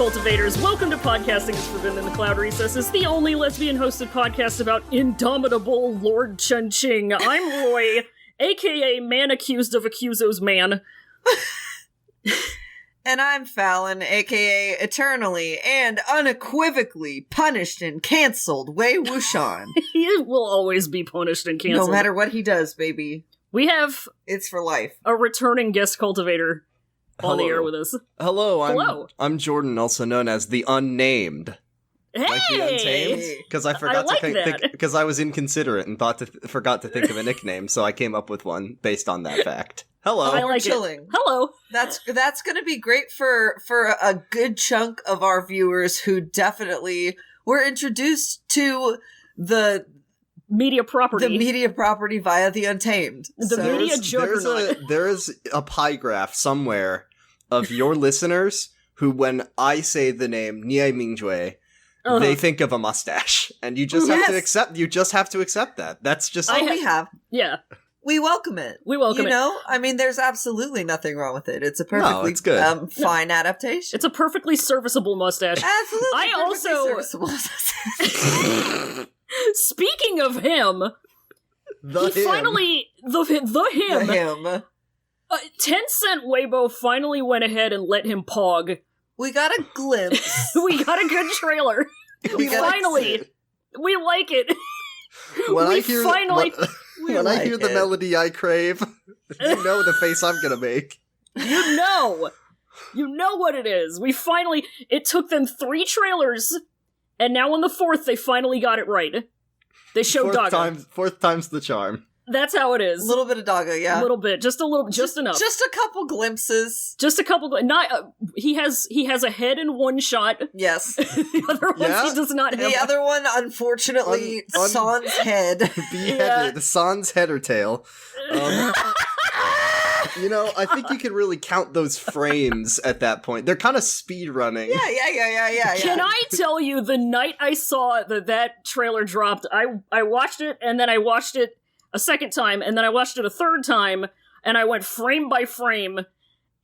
cultivators, welcome to Podcasting is Forbidden in the Cloud Recesses, the only lesbian-hosted podcast about indomitable Lord Chen-Ching. I'm Roy, aka man accused of accusos man. And I'm Fallon, aka eternally and unequivocally punished and cancelled Wei Wuxian. He will always be punished and canceled. No matter what he does, baby. We have... It's for life. A returning guest cultivator on the air with us. Hello. I'm Jordan, also known as the Unnamed. Hey! Like the Untamed? Because I forgot like to think, because I was inconsiderate and forgot to think of a nickname, so I came up with one based on that fact. Hello. I like chilling. It. Hello. That's going to be great for a good chunk of our viewers who definitely were introduced to the media property via the Untamed. The media juggernaut. There is a pie graph somewhere of your listeners who, when I say the name Nie Mingjue, they think of a mustache, and you just have to accept. You just have to accept that. That's just. We have. Yeah. We welcome it. We welcome it. You know, I mean, there's absolutely nothing wrong with it. It's a perfectly it's good. Fine adaptation. It's a perfectly serviceable mustache. Absolutely. Serviceable. Speaking of him, the him. Tencent Weibo finally went ahead and let him pog. We got a glimpse. We got a good trailer. Finally. We like it. When I hear the melody I crave, you know the face I'm gonna make. You know what it is. It took them 3 trailers, and now on the 4th, they finally got it right. They showed Daga. Fourth time's the charm. That's how it is. A little bit of Daga, yeah. A little bit, just enough. Just a couple glimpses. Just a couple. He has a head in one shot. Yes. The other ones he does not have. The other one, unfortunately, San's head. Beheaded. San's head or tail. You know, I think you could really count those frames at that point. They're kind of speed running. Yeah. Can I tell you, the night I saw that trailer dropped, I watched it, and then I watched it a second time, and then I watched it a third time, and I went frame by frame,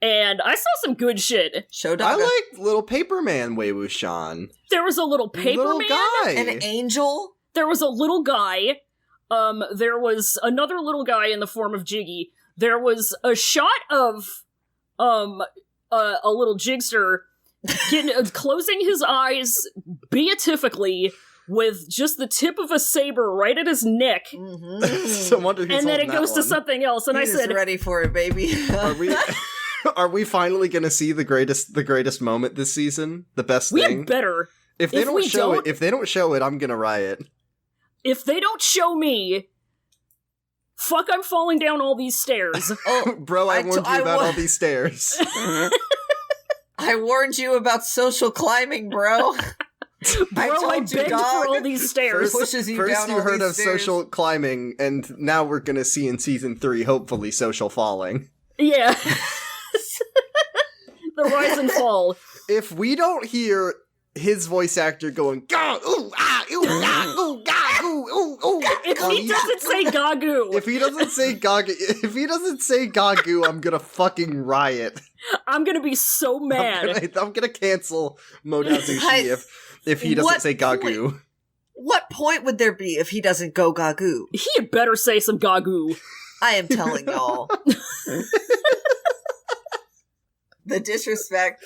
and I saw some good shit. I liked Little Paperman Wei Wuxian. There was a little Paperman. Guy. An angel. There was a little guy. There was another little guy in the form of Jiggy. There was a shot of a little Jigster closing his eyes beatifically with just the tip of a saber right at his neck. Mm-hmm. So wonder who's and then it goes to something else, and I said, ready for it, baby. Are we finally going to see the greatest moment this season? The best thing? We better. If they don't show it, I'm going to riot. If they don't show me, fuck, I'm falling down all these stairs. Bro, I warned you about all these stairs. I warned you about social climbing, bro. I begged for all these stairs. First you heard of social climbing, and now we're gonna see in season 3, hopefully, social falling. Yeah. The rise and fall. If we don't hear his voice actor going, "Gah, ooh, ah, ooh, ah, ooh, gah, ooh, ooh, ooh," if he doesn't say Gagu. If he doesn't say Gagu, I'm gonna fucking riot. I'm gonna be so mad. I'm gonna cancel Modazushi if he doesn't say Gagu. What point would there be if he doesn't go Gagu? He had better say some Gagu. I am telling y'all. The disrespect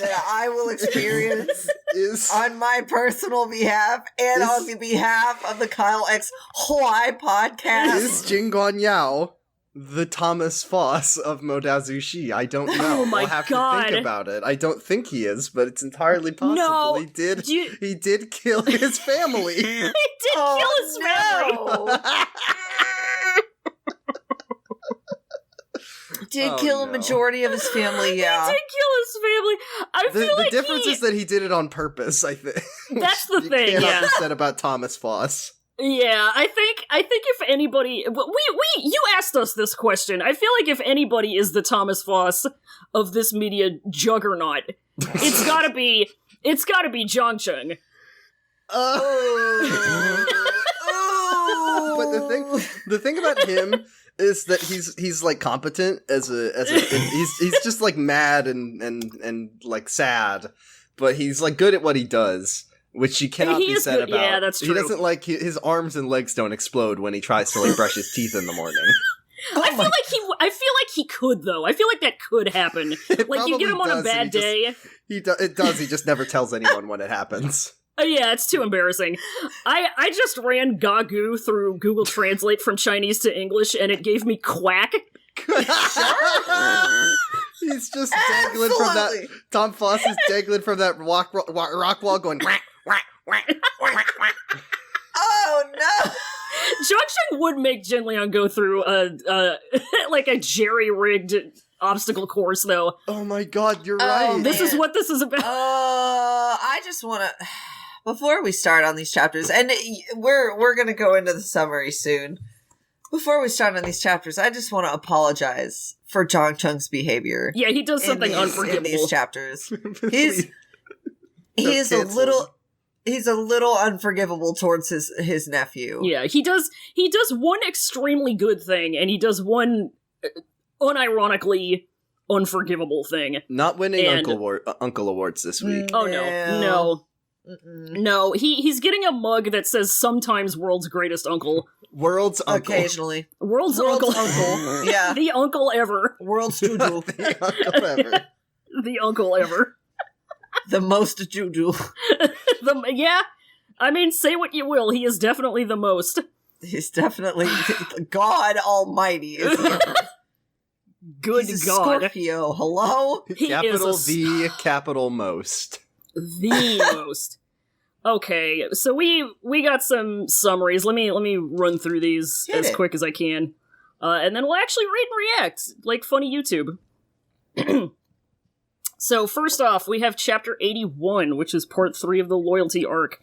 that I will experience is on my personal behalf and on the behalf of the Kyle X Hawaii podcast. Is Jingguan Yao the Thomas Foss of Modazushi? I don't know. Oh my we'll have God. to think about it. I don't think he is, but it's entirely possible. No, he did kill his family. He did kill his family. Did kill a majority of his family, yeah. He did kill his family. I feel like the difference is that he did it on purpose, I think. That's the thing, you yeah. be said about Thomas Foss. Yeah, I think if anybody, you asked us this question. I feel like if anybody is the Thomas Foss of this media juggernaut, it's gotta be Zhang. Oh, But the thing about him is that he's like competent as he's just like mad and like sad, but he's like good at what he does, which he cannot be said about. Yeah, that's true. He doesn't like his arms and legs don't explode when he tries to like brush his teeth in the morning. I feel like he could though. I feel like that could happen. Like you get him on a bad day. It does. He just never tells anyone when it happens. Yeah, it's too embarrassing. I just ran Gagoo through Google Translate from Chinese to English, and it gave me quack. He's just dangling from that. Tom Foss is dangling from that rock wall, going quack, quack, quack, quack, quack. Oh no! Junction would make Jin Liang go through like a jerry-rigged obstacle course, though. Oh my god, you're right. This is what this is about. I just want to, before we start on these chapters, and we're going to go into the summary soon. Before we start on these chapters, I just want to apologize for Jong Chung's behavior. Yeah, he does something unforgivable in these chapters. He's a little unforgivable towards his nephew. Yeah, he does one extremely good thing, and he does one unironically unforgivable thing. Not winning Uncle Awards this week. Oh no. No, he's getting a mug that says sometimes world's greatest uncle. World's uncle. Occasionally. World's uncle. Yeah. The uncle ever. World's juju. The uncle ever. The uncle ever. The most juju. Yeah. I mean, say what you will, he is definitely the most. He's definitely God Almighty. Good He's a God. Scorpio, hello? The capital most. The most. Okay, so we got some summaries. Let me run through these as quick as I can. And then we'll actually read and react, like funny YouTube. So first off, we have chapter 81, which is part 3 of the loyalty arc.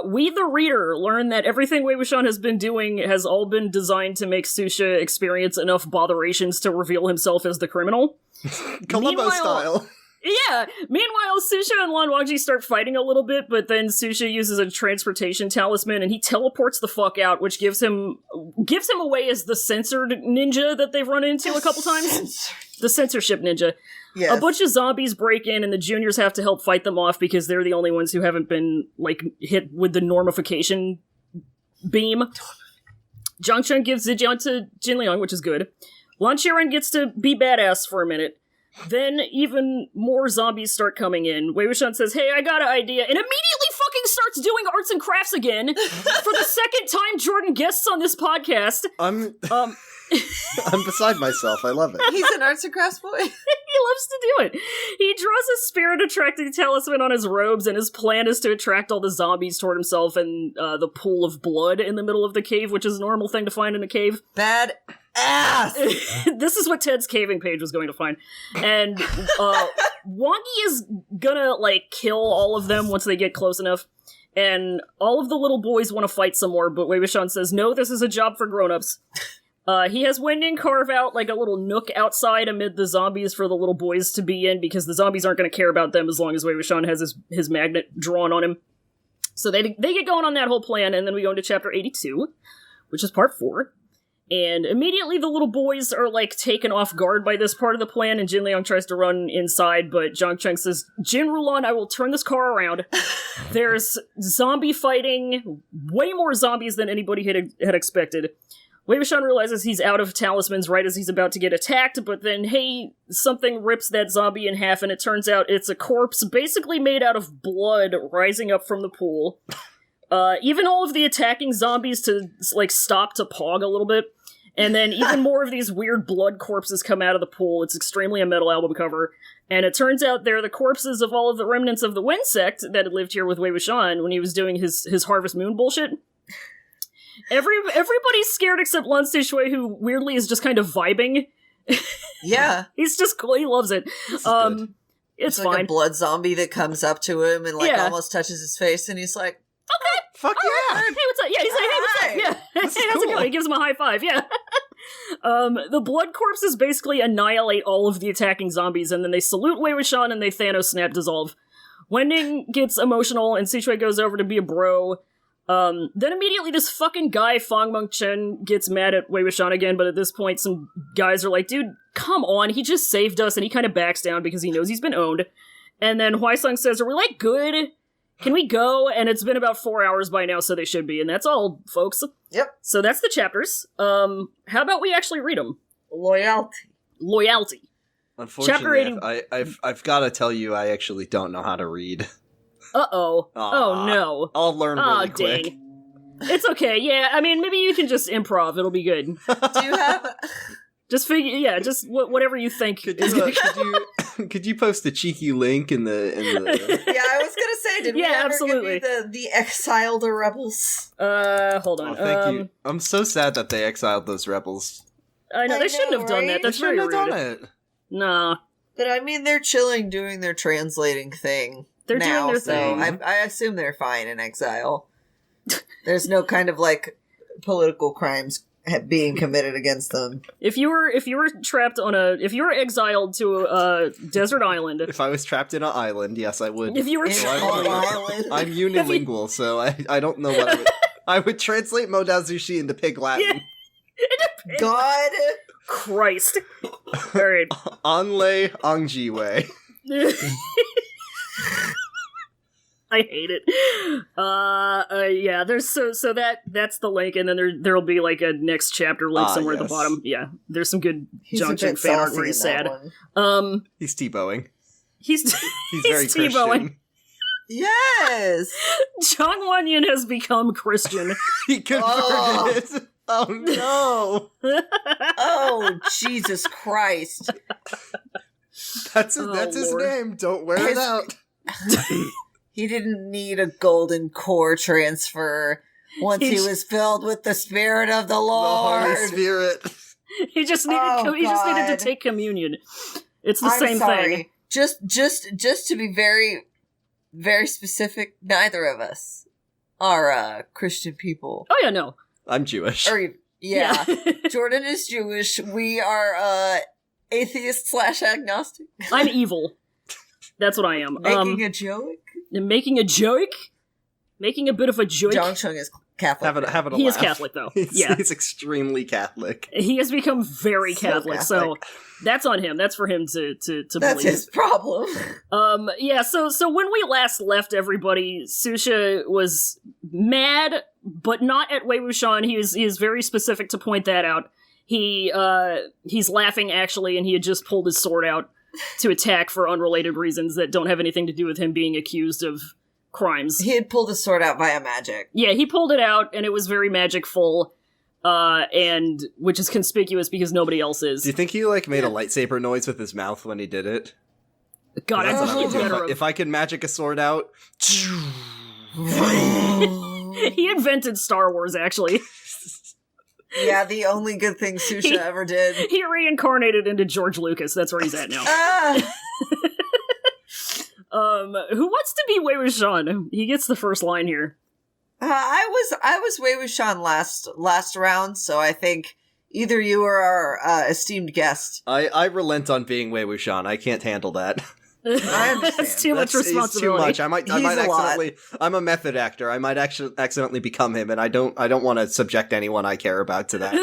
We, the reader, learn that everything Wei Wuxian has been doing has all been designed to make Susha experience enough botherations to reveal himself as the criminal. Columbo style. Yeah. Meanwhile, Susha and Lan Wangji start fighting a little bit, but then Susha uses a transportation talisman and he teleports the fuck out, which gives him away as the censored ninja that they've run into a couple times. The censorship ninja. Yes. A bunch of zombies break in and the juniors have to help fight them off because they're the only ones who haven't been, like, hit with the normification beam. Zhang Chun gives Zijian to Jin Liang, which is good. Lan Qiren gets to be badass for a minute. Then even more zombies start coming in. Wei Wuxian says, "Hey, I got an idea," and immediately fucking starts doing arts and crafts again for the second time Jordan guests on this podcast. I'm beside myself. I love it. He's an arts and crafts boy. He loves to do it. He draws a spirit-attracting talisman on his robes, and his plan is to attract all the zombies toward himself and the pool of blood in the middle of the cave, which is a normal thing to find in a cave. Bad ass! This is what Ted's caving page was going to find. And Wongi is gonna, like, kill all of them once they get close enough. And all of the little boys want to fight some more, but Wei Wuxian says, "No, this is a job for grown-ups." He has Wending carve out, like, a little nook outside amid the zombies for the little boys to be in, because the zombies aren't going to care about them as long as Wei Wuxian has his magnet drawn on him. So they get going on that whole plan, and then we go into chapter 82, which is part 4. And immediately the little boys are, like, taken off guard by this part of the plan, and Jin Liang tries to run inside, but Zhang Cheng says, "Jin Rulan, I will turn this car around." There's zombie fighting, way more zombies than anybody had expected. Wei Wuxian realizes he's out of talismans right as he's about to get attacked, but then, hey, something rips that zombie in half, and it turns out it's a corpse basically made out of blood rising up from the pool. Even all of the attacking zombies to, like, stop to pog a little bit. And then even more of these weird blood corpses come out of the pool. It's extremely a metal album cover. And it turns out they're the corpses of all of the remnants of the Wen sect that had lived here with Wei Wuxian when he was doing his Harvest Moon bullshit. Everybody's scared except Lan Sishui, who weirdly is just kind of vibing. Yeah. He's just cool. He loves it. It's like fine. A blood zombie that comes up to him and, like, almost touches his face, and he's like, "Okay, fuck yeah, hey, what's up?" Yeah, he's like, "Hey, what's up?" Yeah, hey, how's it going? He gives him a high five. Yeah. The blood corpses basically annihilate all of the attacking zombies, and then they salute Wei Wuxian and they Thanos snap dissolve. Wending gets emotional, and Sishui goes over to be a bro. Then immediately this fucking guy, Fong Meng Chen, gets mad at Wei Wuxian again, but at this point some guys are like, dude, come on, he just saved us, and he kind of backs down because he knows he's been owned. And then Huaisang says, are we, like, good? Can we go? And it's been about 4 hours by now, so they should be, and that's all, folks. Yep. So that's the chapters. How about we actually read them? Loyalty. Unfortunately, I've got to tell you, I actually don't know how to read. Uh-oh. Oh, no. I'll learn really quick. Dang. It's okay, yeah, I mean, maybe you can just improv, it'll be good. Do you have... Just figure, yeah, just whatever you think. Could you post a cheeky link in the... Yeah, I was gonna say, did we ever absolutely. give you the exiled rebels? Hold on. Oh, thank you. I'm so sad that they exiled those rebels. I know, they shouldn't have done that, that's very rude. They shouldn't have done it. Nah. But I mean, they're chilling doing their translating thing. They're doing their thing. I assume they're fine in exile. There's no kind of, like, political crimes being committed against them. If you were trapped on if you were exiled to a desert island. If I was trapped in an island, yes, I would. If you were island. I'm unilingual, so I don't know what I would translate Modazushi into Pig Latin. Yeah. God Christ. Alright. Anle Angjiwe. I hate it. Yeah, there's so that's the link, and then there'll be like a next chapter link somewhere at the bottom. Yeah, there's some good Junction fan art where he's sad. He's T-bowing. He's very T-bowing. Christian. Yes! Zhang Wanyan has become Christian. He converted it. Oh no! Oh, Jesus Christ. That's his name. Don't wear it out. He didn't need a golden core transfer once he was filled with the Spirit of the Lord. The Holy Spirit. He just needed to take communion. It's the same thing. Just to be very, very specific, neither of us are Christian people. Oh yeah, no. I'm Jewish. Yeah. Jordan is Jewish. We are atheist/agnostic. I'm evil. That's what I am. Making a joke? Making a joke? Making a bit of a joke? Zhang Chung is Catholic. Having a he laugh. is Catholic, though. He's extremely Catholic. He has become very Catholic, so that's on him. That's for him to That's believe. his problem. Yeah, so when we last left everybody, Susha was mad, but not at Wei Wuxian. He is very specific to point that out. He's laughing, actually, and he had just pulled his sword out to attack for unrelated reasons that don't have anything to do with him being accused of crimes. He had pulled his sword out via magic. Yeah, he pulled it out, and it was very magicful, and which is conspicuous because nobody else is. Do you think he made a lightsaber noise with his mouth when he did it? God, That's I what I would do. If I could magic a sword out. He invented Star Wars, actually. Yeah, the only good thing Susha ever did. He reincarnated into George Lucas. That's where he's at now. Who wants to be Wei Wuxian? He gets the first line here. I was Wei Wuxian last round, so I think either you or our esteemed guest. I relent on being Wei Wuxian. I can't handle that. I understand. That's too much responsibility. It's too much. I might accidentally. I'm a method actor. I might actually accidentally become him, and I don't want to subject anyone I care about to that.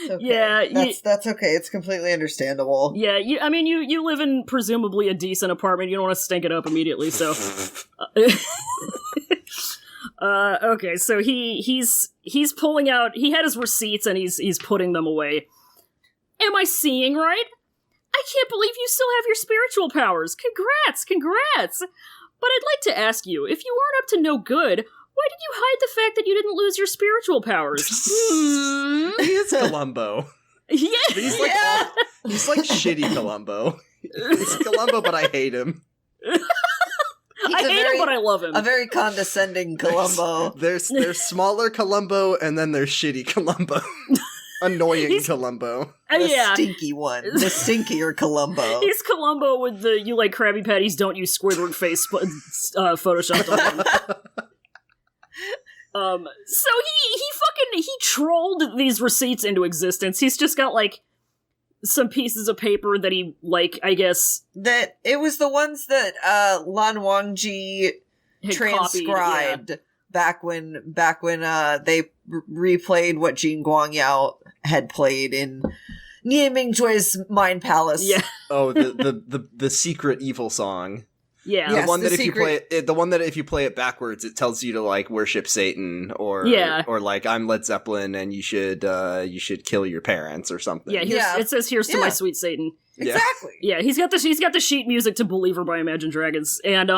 Okay. Yeah, that's okay. It's completely understandable. Yeah, you live in presumably a decent apartment. You don't want to stink it up immediately, so. Okay, so he's pulling out. He had his receipts and he's putting them away. Am I seeing right? I can't believe you still have your spiritual powers. Congrats! But I'd like to ask you, if you weren't up to no good, why did you hide the fact that you didn't lose your spiritual powers? He is Columbo. Yeah. He's like shitty Columbo. He's Columbo, but I hate him. I hate him, but I love him. A very condescending Columbo. There's smaller Columbo, and then there's shitty Columbo. Annoying Columbo. The stinky one. The stinkier Columbo. He's Columbo with the "you like Krabby Patties, don't use Squidward" face photoshopped on him. So he trolled these receipts into existence. He's just got some pieces of paper that he I guess that it was the ones that Lan Wangji transcribed. Copied, back when they replayed what Jean Guangyao had played in Nie Mingjue's Mind Palace. Yeah. Oh, the secret evil song. Yeah. The one that if you play it backwards, it tells you to like worship Satan or like I'm Led Zeppelin and you should kill your parents or something. Yeah, it says here's to my sweet Satan. Exactly. Yeah, he's got the sheet music to Believer by Imagine Dragons. And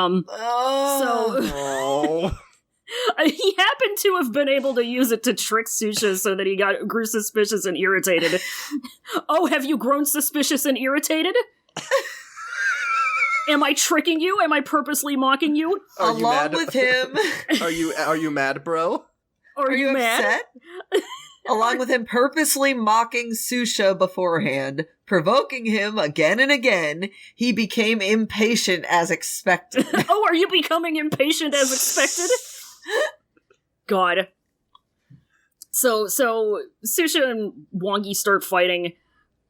he happened to have been able to use it to trick Susha so that he grew suspicious and irritated. Oh, have you grown suspicious and irritated? Am I tricking you? Am I purposely mocking you? Along with him. Are you mad, bro? Are you mad? Upset? Along with him purposely mocking Susha beforehand, provoking him again and again, he became impatient as expected. Oh, are you becoming impatient as expected? God. So Susha and Wongi start fighting.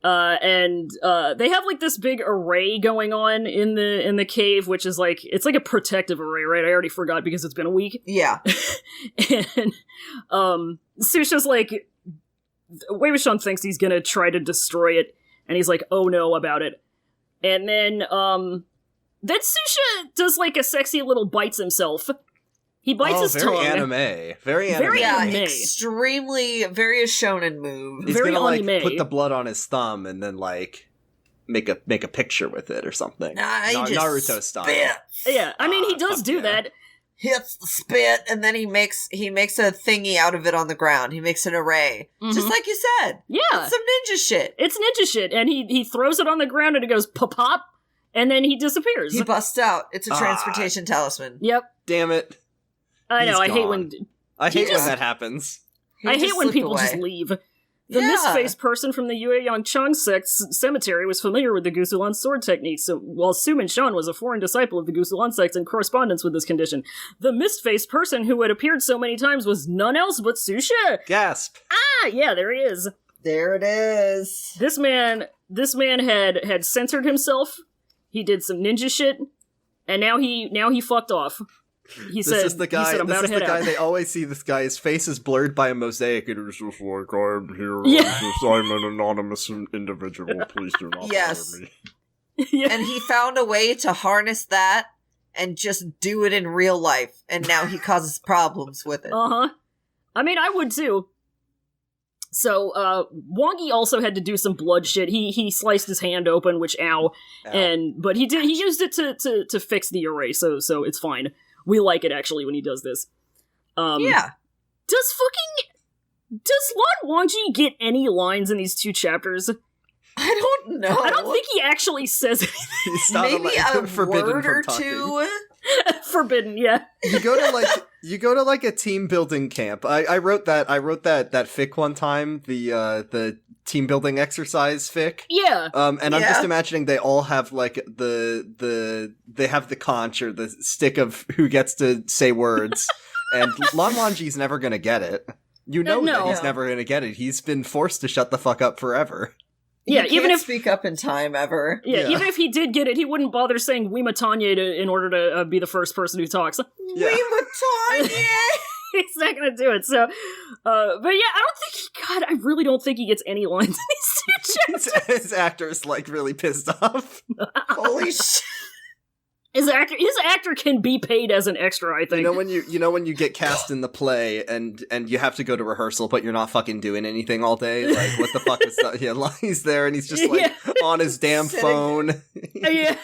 And they have like this big array going on in the cave, which is like it's like a protective array, right? I already forgot because it's been a week. Yeah. And Susha's like, Wei Wuxian thinks he's gonna try to destroy it, and he's like, "Oh no," about it. And then Susha does like a sexy little bites himself. He bites his tongue. Very anime. Yeah, extremely, very a shonen move. He's very gonna like anime. put the blood on his thumb and then like make a picture with it or something. Naruto style. Yeah, I mean he does do that. Hits the spit, and then he makes a thingy out of it on the ground. He makes an array, just like you said. Yeah, it's some ninja shit. It's ninja shit, and he throws it on the ground, and it goes pop, and then he disappears. He busts out. It's a transportation talisman. Yep. Damn it. I know. I hate when that happens. I hate when people just leave. The misfaced person from the Yue Yangchang sect's cemetery was familiar with the Gusulan sword techniques, so while Su Minshan was a foreign disciple of the Gusulan sect in correspondence with this condition. The misfaced person who had appeared so many times was none else but Susha! Gasp! Ah, yeah, there he is. There it is. This man had censored himself, he did some ninja shit, and now he fucked off. This is the guy. They always see this guy. His face is blurred by a mosaic. It is just like I'm here. I'm an anonymous individual. Please do not bother me. Yeah. And he found a way to harness that and just do it in real life. And now he causes problems with it. I mean, I would too. So, Wongi also had to do some blood shit. He sliced his hand open, which ow. But he used it to fix the array. So it's fine. We like it, actually, when he does this. Yeah. Does Lan Wangji get any lines in these two chapters? I don't know. I don't think he actually says anything. Maybe a word or two? Forbidden, yeah. You go to like a team building camp. I wrote that fic one time, the team building exercise fic. Yeah. And I'm just imagining they all have like they have the conch or the stick of who gets to say words, and Lan Wangji's never gonna get it. That he's never gonna get it. He's been forced to shut the fuck up forever. Yeah, even if speak up in time ever. Yeah, even if he did get it, he wouldn't bother saying Wimatanye in order to be the first person who talks. Yeah. Wimatanye! He's not gonna do it, so... but yeah, I really don't think he gets any lines in these two chapters. His actor's, like, really pissed off. Holy shit. His actor can be paid as an extra, I think. You know when you get cast in the play and you have to go to rehearsal, but you're not fucking doing anything all day? Like, what the fuck is that? Yeah, he's there and he's just like on his damn phone. Yeah.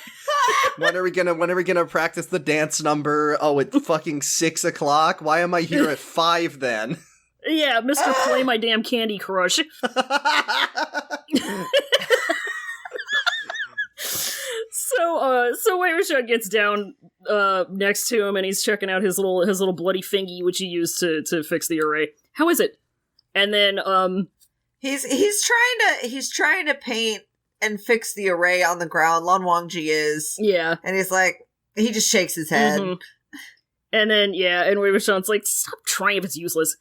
When are we gonna practice the dance number? Oh, it's fucking 6 o'clock? Why am I here at 5 then? Yeah, Mr. Play My Damn Candy Crush. So Wei Wuxian gets down next to him, and he's checking out his little bloody fingy, which he used to fix the array. How is it? And then he's trying to paint and fix the array on the ground. Lan Wangji is, and he's like, he just shakes his head, and then and Wei Wuxian's like, stop trying if it's useless.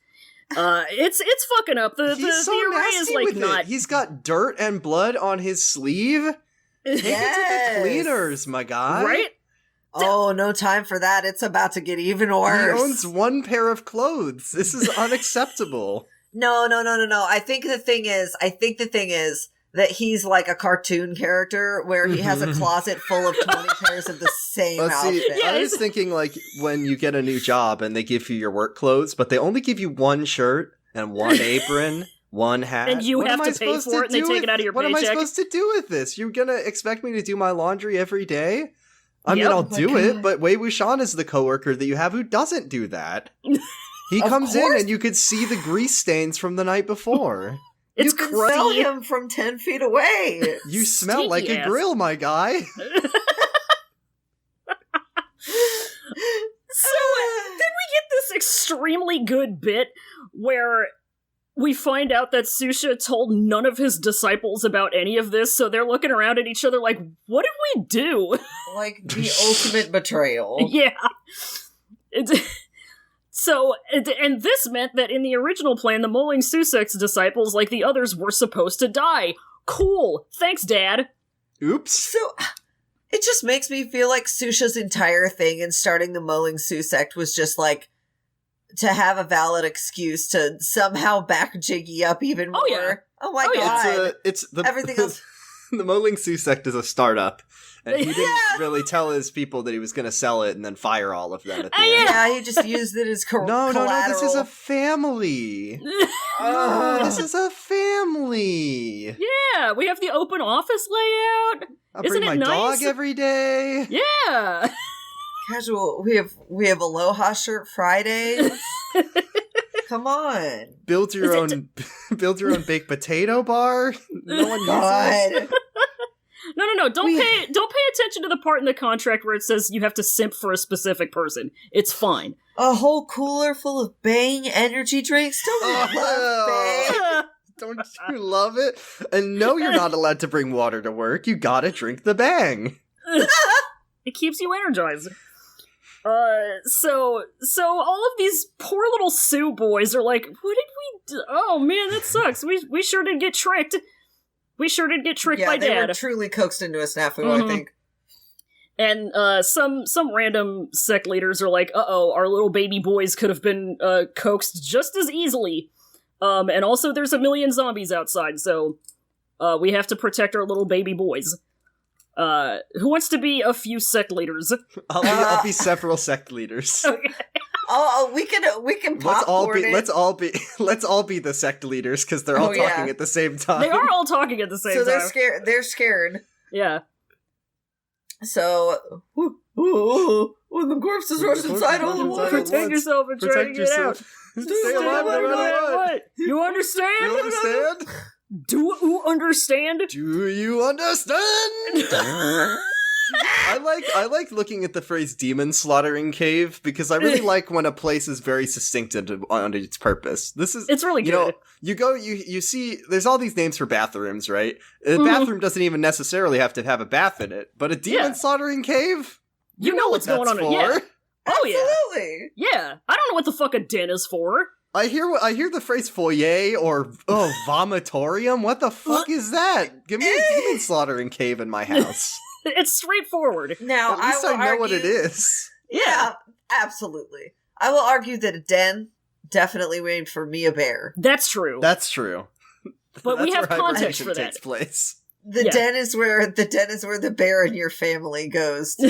It's fucking up. The array is like not. He's got dirt and blood on his sleeve. Take it to the cleaners, my guy. Right? Oh, no time for that. It's about to get even worse. He owns one pair of clothes. This is unacceptable. No. I think the thing is that he's like a cartoon character where he has a closet full of 20 pairs of the same outfit. I was thinking like when you get a new job and they give you your work clothes, but they only give you one shirt and one apron, one hat. And you have to pay for it and they take it out of your paycheck. What am I supposed to do with this? You're gonna expect me to do my laundry every day? I mean, I'll do it, but Wei Wuxian is the coworker that you have who doesn't do that. He comes in and you could see the grease stains from the night before. You can smell him from 10 feet away. You smell like a grill, my guy. So then we get this extremely good bit where we find out that Susha told none of his disciples about any of this, so they're looking around at each other like, what did we do? Like the ultimate betrayal. Yeah. And this meant that in the original plan, the Moling Susek's disciples, like the others, were supposed to die. Cool. Thanks, Dad. Oops. So, it just makes me feel like Susha's entire thing in starting the Moling Su sect was just like, to have a valid excuse to somehow back Jiggy up even more. Oh, yeah. Oh my god. Everything else. The Moling Su sect is a startup. And he didn't really tell his people that he was going to sell it and then fire all of them at the end. Yeah, he just used it as collateral. No, this is a family. This is a family. Yeah, we have the open office layout. I'll bring my dog every day. Yeah. Casual. We have Aloha shirt Fridays. Come on. Build your own baked potato bar. No one uses. No. Don't pay attention to the part in the contract where it says you have to simp for a specific person. It's fine. A whole cooler full of Bang energy drinks. Don't you love Bang? Don't you love it? And no, you're not allowed to bring water to work. You gotta drink the Bang. It keeps you energized. So all of these poor little Sue boys are like, what did we do? Oh man, that sucks. We sure did get tricked. We sure did get tricked by Dad. Yeah, they were truly coaxed into a snafu, I think. And some random sect leaders are like, our little baby boys could have been coaxed just as easily. And also there's a million zombies outside, so we have to protect our little baby boys. Who wants to be a few sect leaders? I'll be several sect leaders. Okay. We can popcorn let's all be the sect leaders because they're all talking at the same time. They are all talking at the same time. So they're scared. Yeah. So when the corpses rush inside all the water, protect yourself and try to get out. Stay alive no matter what. You understand? You understand? Do you understand? Do you understand? I like looking at the phrase demon slaughtering cave because I really like when a place is very succinct on its purpose. It's really good. You see there's all these names for bathrooms, right? A bathroom doesn't even necessarily have to have a bath in it, but a demon slaughtering cave? You know what's going on for. Yeah. Oh absolutely. Yeah. I don't know what the fuck a den is for. I hear the phrase foyer or vomitorium. What the fuck is that? Give me a demon slaughtering cave in my house. It's straightforward. Now, at least I know what it is. Yeah, absolutely. I will argue that a den definitely made for me a bear. That's true. But we have context for that. Takes place. The den is where the bear in your family goes to.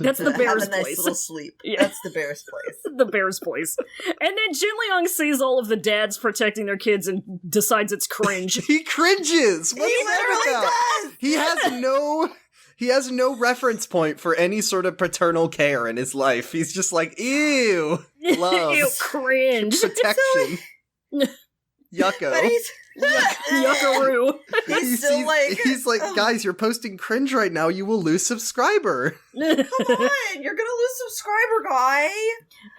That's the bear's have a nice place. Little sleep. Yeah. That's the bear's place. The bear's place. And then Jin Liang sees all of the dads protecting their kids and decides it's cringe. He cringes. What's he literally does. He has no reference point for any sort of paternal care in his life. He's just like, ew, love, ew, cringe, protection, yucko. But he's yuckaroo. He's like, guys, you're posting cringe right now. You will lose subscriber. Come on, you're gonna lose subscriber, guy.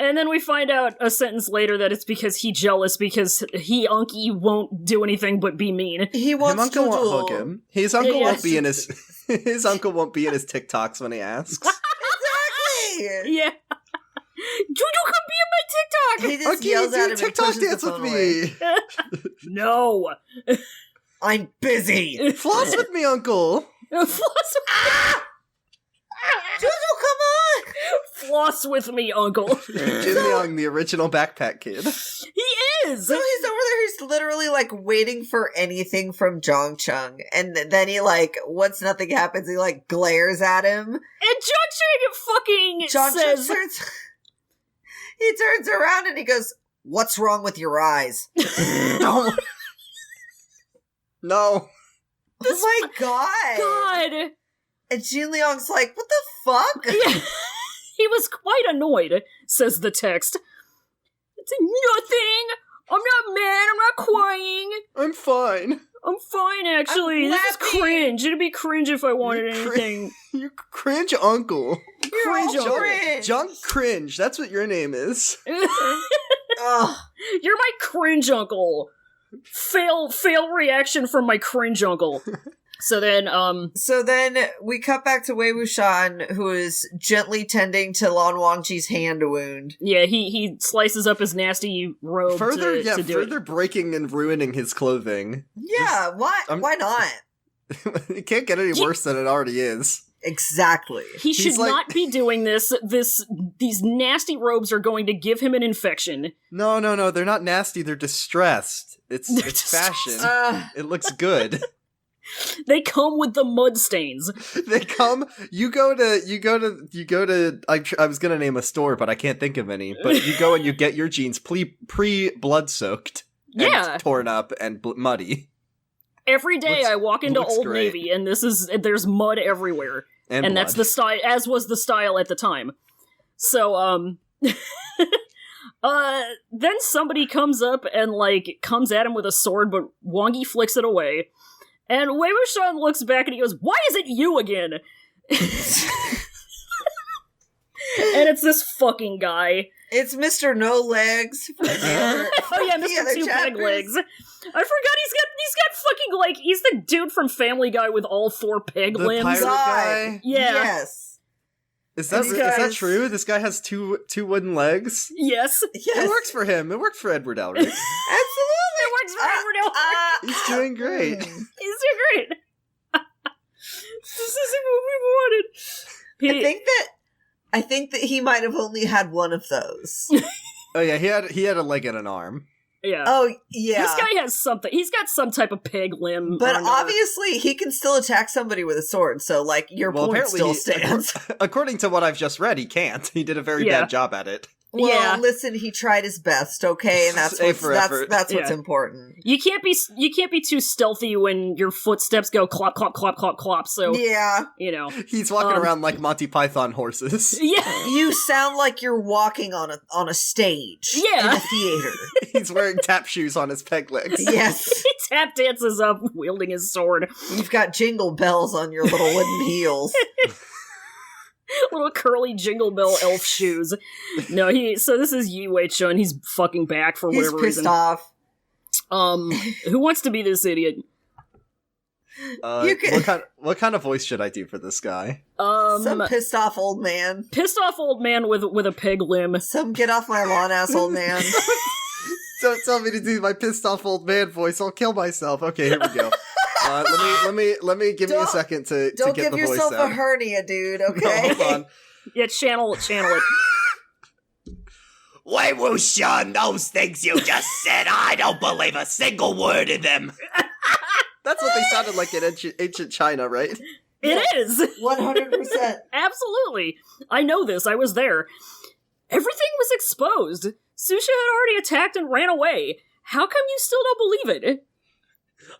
And then we find out a sentence later that it's because he's jealous because Unky won't do anything but be mean. He wants to hug him. His uncle won't be in his uncle won't be in his TikToks when he asks. Exactly. Yeah. Juju, come be in my TikTok. He just yells at him TikTok dance with me. No. I'm busy. Floss with me, uncle. Floss with me. Juju, come on. Floss with me, uncle. Jin Liang, the original backpack kid. He is! So he's over there, he's literally, like, waiting for anything from Jong Chung, and then he, like, once nothing happens, he, like, glares at him. And Jong Chung says... He turns around and he goes, "What's wrong with your eyes?" No. No. Oh my god. And Jin Liang's like, "What the fuck?" Yeah. He was quite annoyed, says the text. It's nothing. I'm not mad. I'm not crying. I'm fine. I'm fine, actually. This is cringe. It'd be cringe if I wanted anything. You cringe uncle. Cringe uncle. Junk Cringe. That's what your name is. You're my cringe uncle. Fail reaction from my cringe uncle. So then we cut back to Wei Wuxian, who is gently tending to Lan Wangji's hand wound. Yeah, he slices up his nasty robe to do further breaking and ruining his clothing. Yeah, why not? It can't get any worse than it already is. Exactly. He should not be doing this. These nasty robes are going to give him an infection. No, they're not nasty, they're distressed. It's fashion. It looks good. They come with the mud stains. They come. You go to. I was gonna name a store, but I can't think of any. But you go and you get your jeans pre blood soaked, and torn up and muddy. Every day I walk into Old Navy, and there's mud everywhere, and that's the style, as was the style at the time. So then somebody comes up and comes at him with a sword, but Wongi flicks it away. And Wei Wuxian looks back and he goes, "Why is it you again?" And it's this fucking guy. It's Mr. No Legs. Oh yeah, Mr. Two Peg Legs. I forgot he's got fucking he's the dude from Family Guy with all 4 peg limbs. Pirate guy? Yeah. Yes. Is that true? This guy has two wooden legs? Yes. It works for him. It worked for Edward Elric. Absolutely. It works for Edward Elric. He's doing great. He's doing great. This isn't what we wanted. I think that he might have only had one of those. Oh yeah, he had a leg and an arm. Yeah. Oh yeah. This guy has something. He's got some type of peg limb. But obviously he can still attack somebody with a sword, so your point still stands. According to what I've just read, he can't. He did a very bad job at it. Well, listen, he tried his best, okay, and that's what's important. You can't be too stealthy when your footsteps go clop clop clop clop clop. So he's walking around like Monty Python horses. Yeah, you sound like you're walking on a stage. Yeah, in a theater. He's wearing tap shoes on his peg legs. Yes, he tap dances up wielding his sword. You've got jingle bells on your little wooden heels. Little curly jingle bell elf shoes. No, so this is Yi Wei Chun. He's fucking back for whatever reason. He's pissed off. Who wants to be this idiot? What kind of voice should I do for this guy? Some pissed off old man. Pissed off old man with a peg limb. Some get off my lawn ass old man. Don't tell me to do my pissed off old man voice. I'll kill myself. Okay, here we go. Let me give me a second to get the voice out. Don't give yourself a hernia, dude, okay? No, hold on. Yeah, channel it. Wei Wuxian, those things you just said, I don't believe a single word in them. That's what they sounded like in ancient China, right? It is. 100%. Absolutely. I know this. I was there. Everything was exposed. Susha had already attacked and ran away. How come you still don't believe it?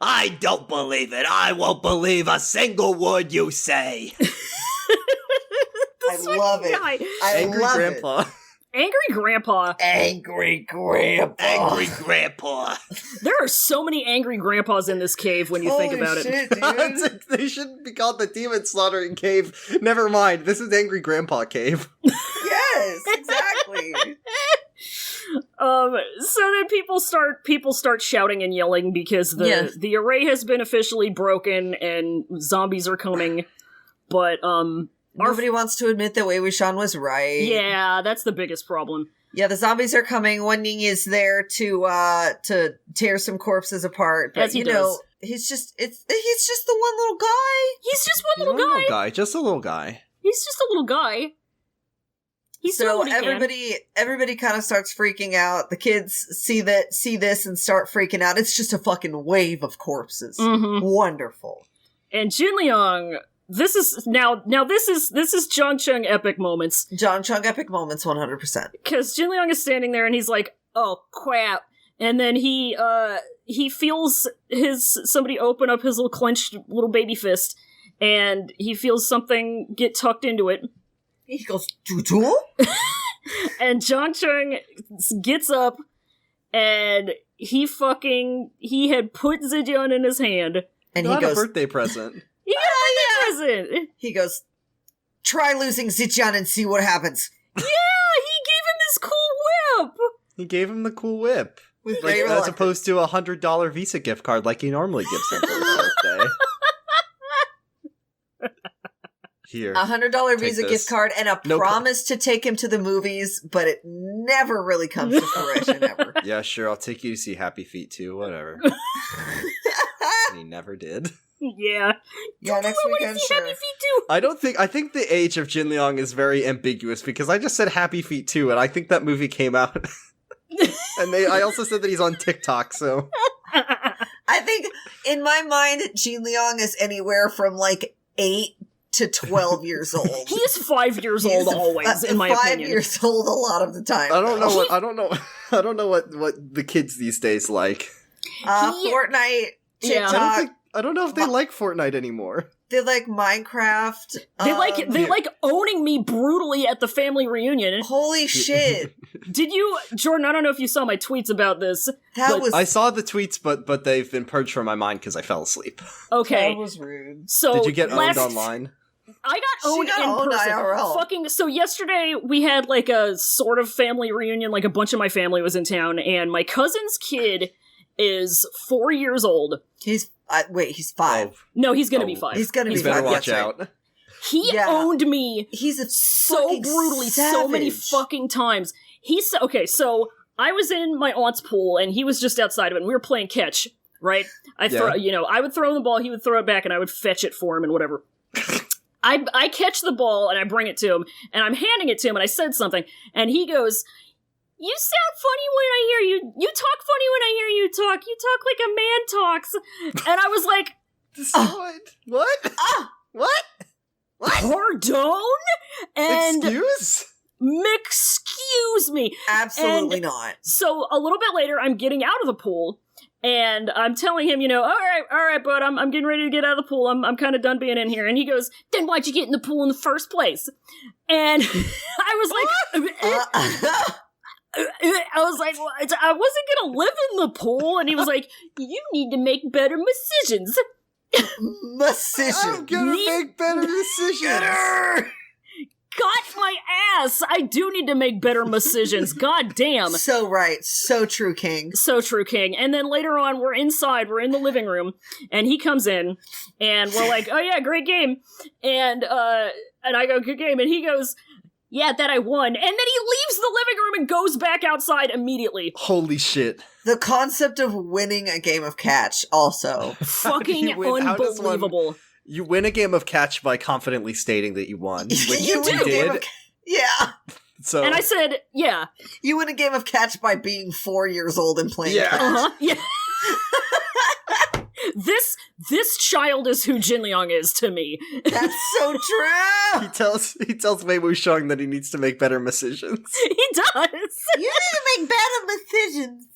I don't believe it. I won't believe a single word you say. I love it. Angry Grandpa. Angry Grandpa. Angry Grandpa. Angry Grandpa. There are so many angry grandpas in this cave when you think about it. Dude. They shouldn't be called the Demon Slaughtering Cave. Never mind. This is Angry Grandpa Cave. Yes, exactly. So then people start shouting and yelling because the array has been officially broken and zombies are coming, but nobody wants to admit that Wei Wuxian was right. Yeah, that's the biggest problem. Yeah, the zombies are coming. Wen Ning is there to tear some corpses apart, but as he does. he's just the one little guy. He's just one little guy. Just a little guy. He's just a little guy. So everybody kind of starts freaking out. The kids see this and start freaking out. It's just a fucking wave of corpses. Mm-hmm. Wonderful. And Jin Liang, this is Zhang Cheng epic moments. Zhang Cheng epic moments, 100%. Because Jin Liang is standing there and he's like, "Oh crap!" And then he feels somebody open up his little clenched little baby fist, and he feels something get tucked into it. He goes, "Doo-doo?" And Zhang Cheng gets up, and he had put Zidian in his hand. And he goes, a birthday present. He got a birthday present. He goes, "Try losing Zidian and see what happens." Yeah, he gave him this cool whip. He gave him the cool whip. As opposed to $100 Visa gift card like he normally gives him for his birthday. Here, $100 Visa gift card and a promise to take him to the movies, but it never really comes to fruition ever. Yeah, sure, I'll take you to see Happy Feet 2, whatever. And he never did. Yeah. Next weekend, sure. Happy Feet 2. I think the age of Jin Liang is very ambiguous because I just said Happy Feet 2 and I think that movie came out. And I also said that he's on TikTok, so. I think in my mind, Jin Liang is anywhere from like 8 to 12 years old. He is 5 years old always, in my opinion. 5 years old a lot of the time. I don't know what the kids these days like. Fortnite, TikTok. I don't know if they like Fortnite anymore. They like Minecraft. They like owning me brutally at the family reunion. Holy shit. Did you, Jordan, I don't know if you saw my tweets about this. I saw the tweets, but they've been purged from my mind because I fell asleep. Okay. That was rude. So did you get owned online? I got owned in person. IRL. So yesterday we had like a sort of family reunion, like a bunch of my family was in town, and my cousin's kid is 4 years old. He's 5. No, he's gonna be 5. He's gonna be 5. Better watch out. Right. He owned me. He's so brutally, so many fucking times. So I was in my aunt's pool, and he was just outside of it, and we were playing catch, right? I would throw the ball, he would throw it back, and I would fetch it for him and whatever. I catch the ball, and I bring it to him, and I'm handing it to him, and I said something, and he goes, "You sound funny when I hear you. You talk funny when I hear you talk. You talk like a man talks." And I was like, What? What? Pardon? And excuse me. Absolutely not. So a little bit later, I'm getting out of the pool, and I'm telling him, all right, bud, I'm getting ready to get out of the pool. I'm kind of done being in here. And he goes, "Then why'd you get in the pool in the first place?" And I was like, well, I wasn't gonna live in the pool. And he was like, "You need to make better decisions." I'm gonna make better decisions. Got my ass. I do need to make better decisions. God damn. So right. So true, King. So true, King. And then later on, we're inside. We're in the living room, and he comes in, and we're like, "Oh yeah, great game." And I go, "Good game." And he goes, "Yeah, that I won." And then he leaves the living room and goes back outside immediately. Holy shit. The concept of winning a game of catch also. Fucking unbelievable. You win a game of catch by confidently stating that you won. Which you did. Yeah. So, and I said, yeah. You win a game of catch by being 4 years old and playing catch. Uh-huh. Yeah. This child is who Jin Liang is to me. That's so true. He tells Wei Wuxiang that he needs to make better decisions. He does. You need to make better decisions.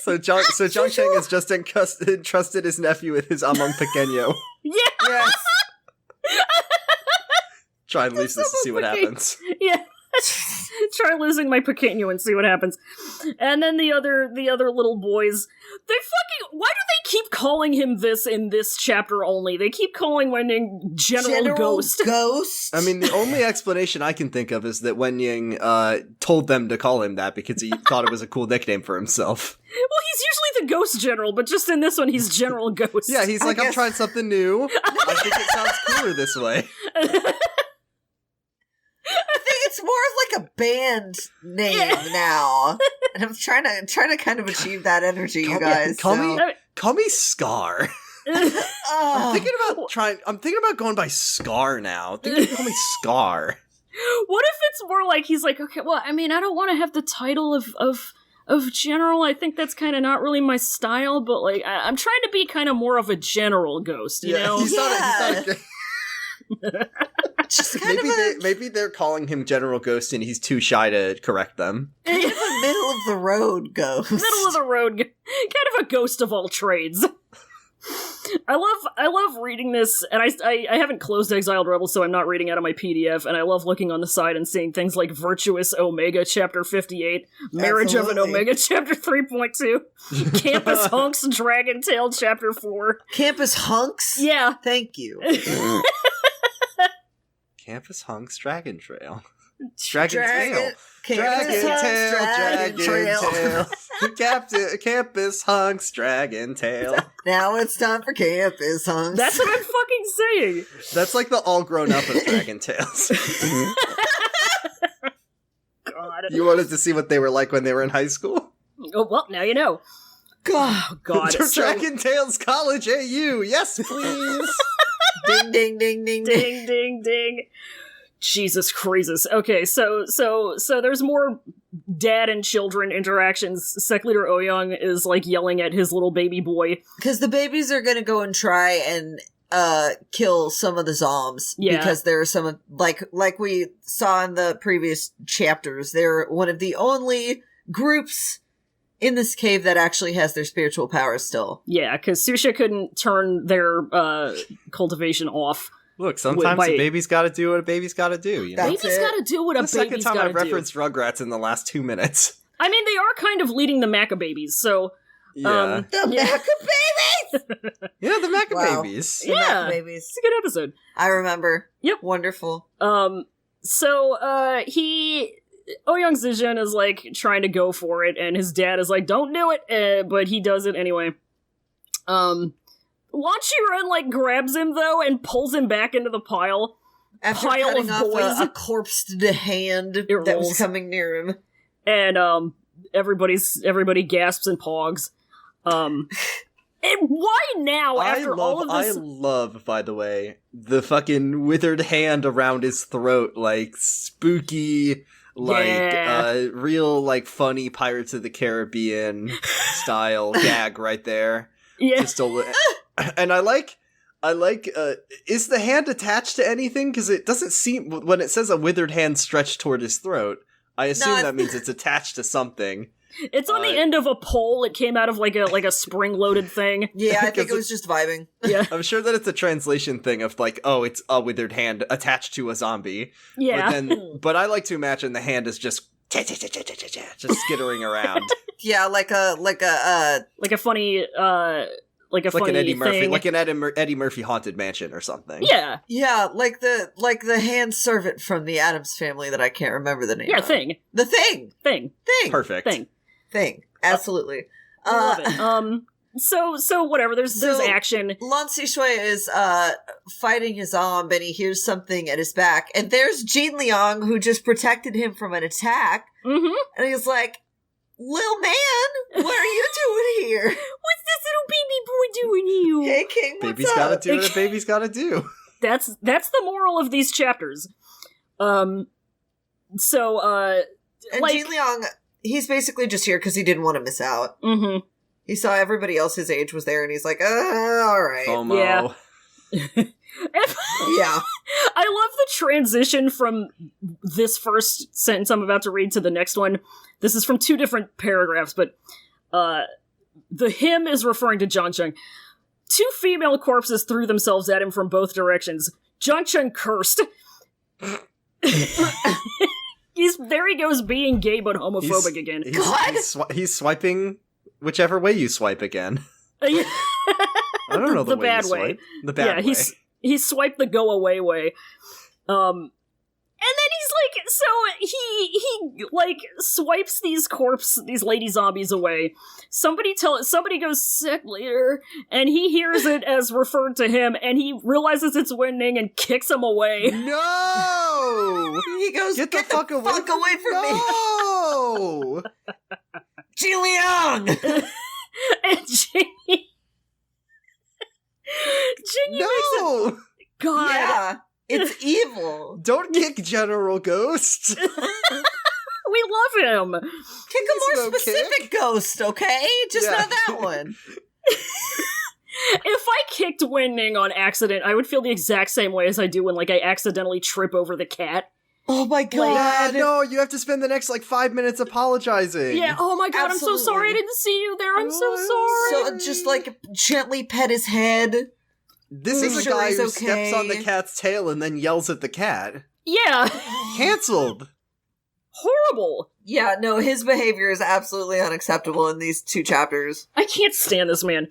So Zhang Cheng has just entrusted his nephew with his among pequeño. Yeah. Yes. Try and lose this to see what happens. Yeah. Try losing my pequeño and see what happens. And then the other little boys, why do they keep calling him this in this chapter only? They keep calling Wenying General Ghost. Ghost? I mean, the only explanation I can think of is that Wenying told them to call him that because he thought it was a cool nickname for himself. Well, he's usually the Ghost General, but just in this one, he's General Ghost. Yeah, he's like, I'm trying something new. I think it sounds cooler this way. I think it's more of like a band name now, and I'm trying to kind of achieve that energy, you guys. Call me Scar. I'm thinking about going by Scar now. Call me Scar. What if it's more like he's like, okay, well, I mean, I don't want to have the title of general. I think that's kind of not really my style, but like, I'm trying to be kind of more of a general ghost, you know? He's not Just kind maybe they're calling him General Ghost and he's too shy to correct them. kind of a middle of the road ghost. Middle of the road, kind of a ghost of all trades. I love reading this, and I haven't closed Exiled Rebel, so I'm not reading out of my PDF, and I love looking on the side and seeing things like Virtuous Omega Chapter 58, Marriage of an Omega Chapter 3.2, Campus Hunks Dragon Tail Chapter 4. Campus Hunks? Yeah. Thank you. Campus Hunks Dragon Trail. Dragon Tail. Dragon Tail. Campus Hunks Dragon Tail. Now it's time for Campus Hunks. That's what I'm fucking saying. That's like the all grown up of Dragon Tales. God. You wanted to see what they were like when they were in high school? Oh, well, now you know. God. Dragon Tales College AU, yes please. Ding, ding, ding, ding, Ding, ding, ding. Jesus Christus. Okay, so there's more dad and children interactions. Sec Leader Ouyang is like yelling at his little baby boy. Because the babies are going to go and try and kill some of the zombs. Yeah. Because there are some, like we saw in the previous chapters, they're one of the only groups in this cave that actually has their spiritual powers still. Yeah, because Susha couldn't turn their cultivation off. Look, sometimes a baby's got to do what a baby's got to do. You know? Baby's got to do what a baby's got to do. The second time I've referenced Rugrats in the last 2 minutes. I mean, they are kind of leading the Maca babies, so... Yeah. The Maca babies! Yeah, the Maca babies. The Maca babies. It's a good episode. I remember. Yep. Wonderful. So, Ouyang Zijin is, like, trying to go for it, and his dad is like, don't do it, but he does it anyway. Launchiren, like, grabs him, though, and pulls him back into the pile. After pile cutting of boys. off a corpsed hand that was coming near him. And, everybody gasps and pogs. And why now, after all of this? I love, by the way, the fucking withered hand around his throat, like, spooky, like, real, like, funny Pirates of the Caribbean style gag right there. Yeah. Just and I like, is the hand attached to anything? Because it doesn't seem, when it says a withered hand stretched toward his throat, I assume that means it's attached to something. It's on the end of a pole. It came out of like a spring-loaded thing. Yeah, I think it was just vibing. Yeah. I'm sure that it's a translation thing of like, oh, it's a withered hand attached to a zombie. Yeah. But I like to imagine the hand is just skittering around. Yeah, like a funny like an Eddie Murphy, thing. like an Eddie Murphy haunted mansion or something. Yeah. Yeah, like the hand servant from the Addams Family that I can't remember the name. Yeah, of. Thing. The Thing. Perfect. Thing. Absolutely. I love it. So whatever. There's action. Lan Xishui is fighting his and he hears something at his back, and there's Jean Liang who just protected him from an attack. Mm-hmm. And he's like, "Lil man, what are you doing here? What's this little baby boy doing here?" Hey King, what's baby's up? gotta do what a baby's gotta do. That's the moral of these chapters. And like, Jean Liang, he's basically just here because he didn't want to miss out. Mm-hmm. He saw everybody else his age was there, and he's like, all right. FOMO. Yeah. Yeah. I love the transition from this first sentence I'm about to read to the next one. This is from 2 different paragraphs, but the hymn is referring to Jiangcheng. 2 female corpses threw themselves at him from both directions. Jiangcheng cursed. There he goes being gay but homophobic again. He's swiping whichever way you swipe again. I don't know the way bad you way. Swipe. The bad way. He swiped the go away way. And then he's like, so he like swipes these lady zombies away. Somebody goes sick later, and he hears it as referred to him, and he realizes it's winning and kicks him away. No! He goes, get the fuck away from me! No! Jean Liang! And Jinny makes it... God. Yeah. It's evil. Don't kick General Ghost. We love him. Kick a more specific ghost, okay? Just not that one. If I kicked Wen Ning on accident, I would feel the exact same way as I do when, like, I accidentally trip over the cat. Oh my god. No, you have to spend the next, 5 minutes apologizing. Yeah, oh my god, Absolutely. I'm so sorry I didn't see you there, I'm so sorry. So just, gently pet his head. This is a guy who steps on the cat's tail and then yells at the cat. Yeah. Cancelled. Horrible. Yeah, no, his behavior is absolutely unacceptable in these 2 chapters. I can't stand this man.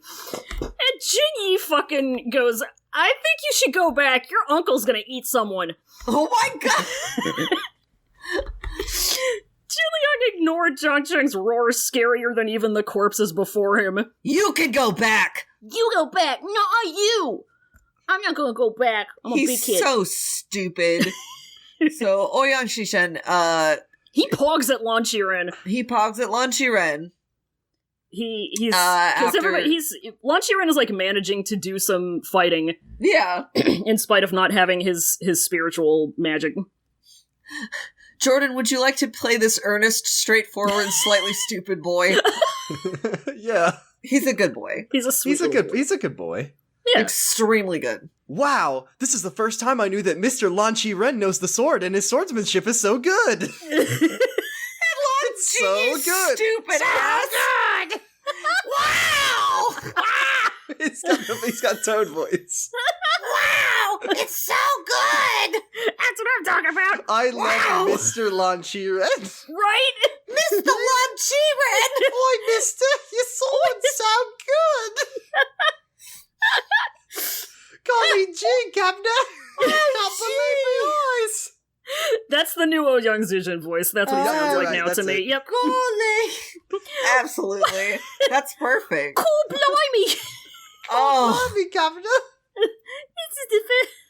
And Jiggy fucking goes, I think you should go back. Your uncle's gonna eat someone. Oh my god! Jillian ignored Zhang Cheng's roar, scarier than even the corpses before him. You can go back! You go back! Not you! I'm not gonna go back. I'm a big kid. He's so stupid. So, Ouyang Shishen, he pogs at Lan Qiren. he pogs at Lan Qiren. He's because after- Lan Qiren is managing to do some fighting Yeah. in spite of not having his spiritual magic. Jordan, would you like to play this earnest, straightforward, slightly stupid boy? Yeah. He's a good boy. He's a sweet little boy. He's a good boy. Yeah. Extremely good. Wow, this is the first time I knew that Mr. Lan Qiren knows the sword and his swordsmanship is so good. It's so good. Stupid ass. good! Wow! He's got Toad voice. Wow! It's so good! That's what I'm talking about! I Wow. love Mr. Lan Qiren. Right? Mr. Lan Qiren! Boy, mister, your sword sound good. Golly gee, Captain. I can't believe my eyes. That's the new Ouyang Zijin voice. That's what he sounds like right, now that's to me. it. Yep. Golly! Absolutely. That's perfect. Cool, blimey! Oh. Blimey, Captain.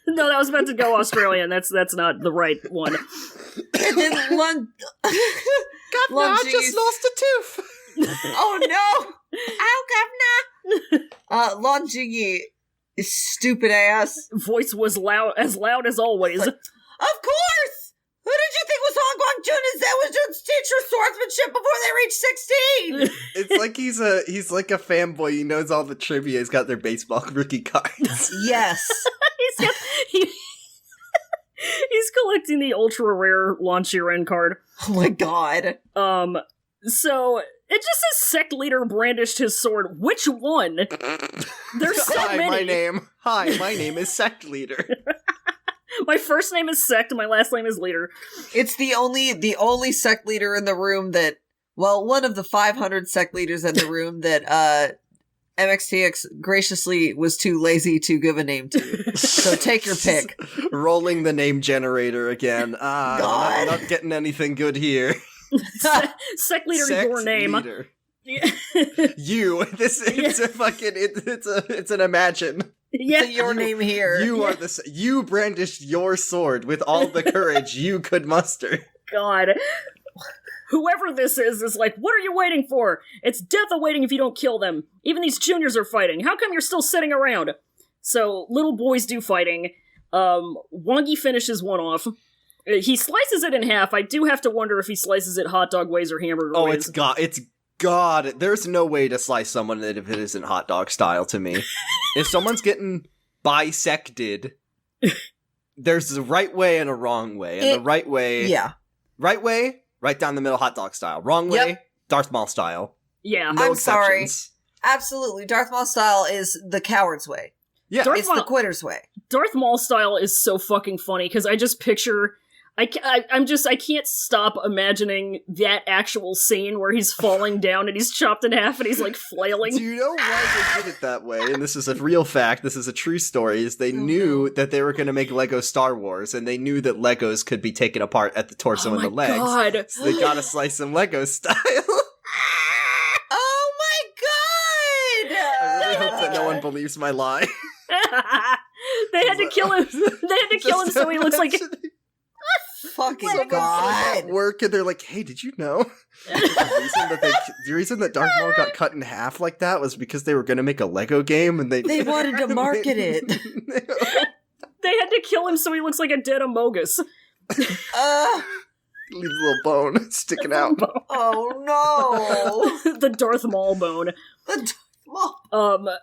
No, that was meant to go Australian. That's not the right one. And then Captain, I just lost a tooth. Oh no! Ow, Governor! Lan Jingyi is stupid ass. Voice was loud as always. Of course! Who did you think was Hong Guang Jun and Zhao was Jun's teacher swordsmanship before they reached 16? It's like he's like a fanboy. He knows all the trivia. He's got their baseball rookie cards. Yes. He's collecting the ultra rare Lan Qiren card. Oh my god. So it just says sect leader brandished his sword. Which one? There's so many. Hi, my name is sect leader. My first name is sect, my last name is leader. It's the only sect leader in the room that, well, one of the 500 sect leaders in the room that MXTX graciously was too lazy to give a name to. So take your pick. Rolling the name generator again. I'm not getting anything good here. Sect leader, your name. Leader. You. It's a fucking. It's an imagine. Yeah, your name here. You are you brandished your sword with all the courage you could muster. God. Whoever this is like, what are you waiting for? It's death awaiting if you don't kill them. Even these juniors are fighting. How come you're still sitting around? So, little boys do fighting. Wangi finishes one off. He slices it in half. I do have to wonder if he slices it hot dog ways or hamburger ways. It's God. There's no way to slice someone if it isn't hot dog style to me. If someone's getting bisected, there's the right way and a wrong way. And the right way... Yeah. Right way, right down the middle, hot dog style. Wrong way, Darth Maul style. Yeah. No I'm exceptions. sorry. Absolutely. Darth Maul style is the coward's way. Yeah. It's the quitter's way. Darth Maul style is so fucking funny, because I just picture... I can't stop imagining that actual scene where he's falling down and he's chopped in half and he's like flailing. Do you know why they did it that way? And this is a real fact, this is a true story, is they knew that they were going to make Lego Star Wars, and they knew that Legos could be taken apart at the torso and the legs. God. So they gotta slice them Lego style. Oh my god! I really hope that no one believes my lie. They had to kill him. They had to kill him so he looks like... Fucking god. At work, and they're like, hey, did you know? The reason that Darth Maul got cut in half like that was because they were going to make a Lego game, and they wanted to market it. They had to kill him so he looks like a dead Amogus. Leaves a little bone sticking out. Oh no! The Darth Maul bone. The Maul. What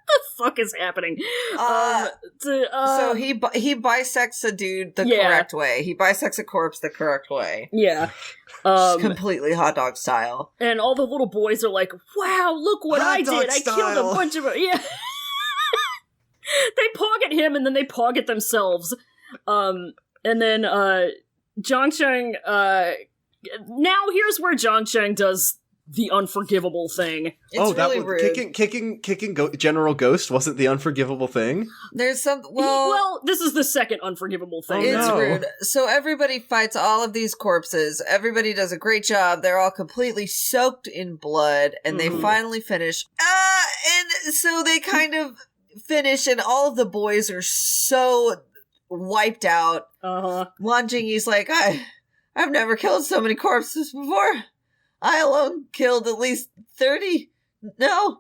the fuck is happening? So he bisects a dude the correct way. He bisects a corpse the correct way. Yeah. Completely hot dog style. And all the little boys are like, wow, look what Hot I dog did. I style. killed a bunch of... Yeah. They pog at him and then they pog at themselves. And then Zhangsheng... now here's where Zhangsheng does the unforgivable thing. It's really rude. Kicking General Ghost wasn't the unforgivable thing. There's some... Well, this is the second unforgivable thing. It's rude. So everybody fights all of these corpses. Everybody does a great job. They're all completely soaked in blood, and they finally finish. And so they kind of finish, and all of the boys are so wiped out. Lan Jingyi's like, I've never killed so many corpses before. I alone killed at least 40 of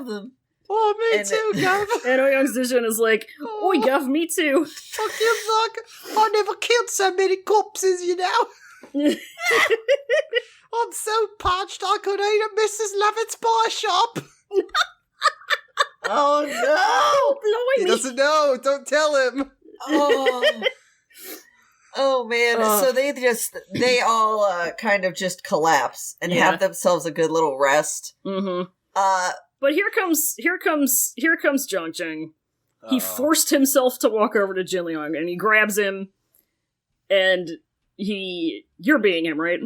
them. Oh, me too, Gav. And Ouyang Zijin is like, oi, Gav, me too. Fuck you, fuck. I never killed so many corpses, you know. I'm so parched I could eat at Mrs. Lovett's pie shop. Oh, no! He doesn't know. Don't tell him. Oh man, so they all kind of just collapse and have themselves a good little rest. But here comes Zhangsheng. He forced himself to walk over to Jinliang, and he grabs him, and you're being him, right?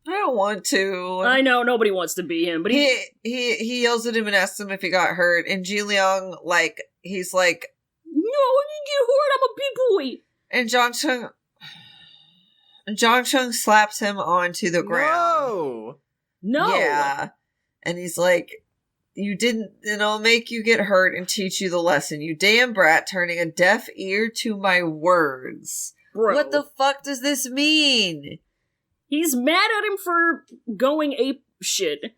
I don't want to. I know, nobody wants to be him, but he yells at him and asks him if he got hurt, and Jinliang, he's like, no, I didn't get hurt, I'm a big boy. And Zhangsheng slaps him onto the ground. No! Yeah. And he's like, you didn't, and I'll make you get hurt and teach you the lesson. You damn brat, turning a deaf ear to my words. Bro. What the fuck does this mean? He's mad at him for going ape shit.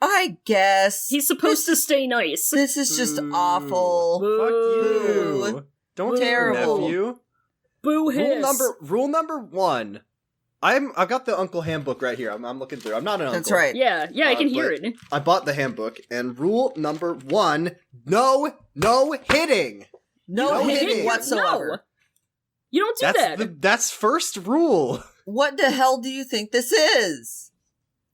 I guess. He's supposed to stay nice. This is just awful. Fuck you. Don't Terrible. nephew. Boo hiss. Rule number 1. I've got the Uncle Handbook right here. I'm looking through. I'm not an uncle. That's right. Yeah, I can hear it. I bought the handbook, and rule number 1, no hitting. No hitting whatsoever. No. You don't do that. That's first rule. What the hell do you think this is?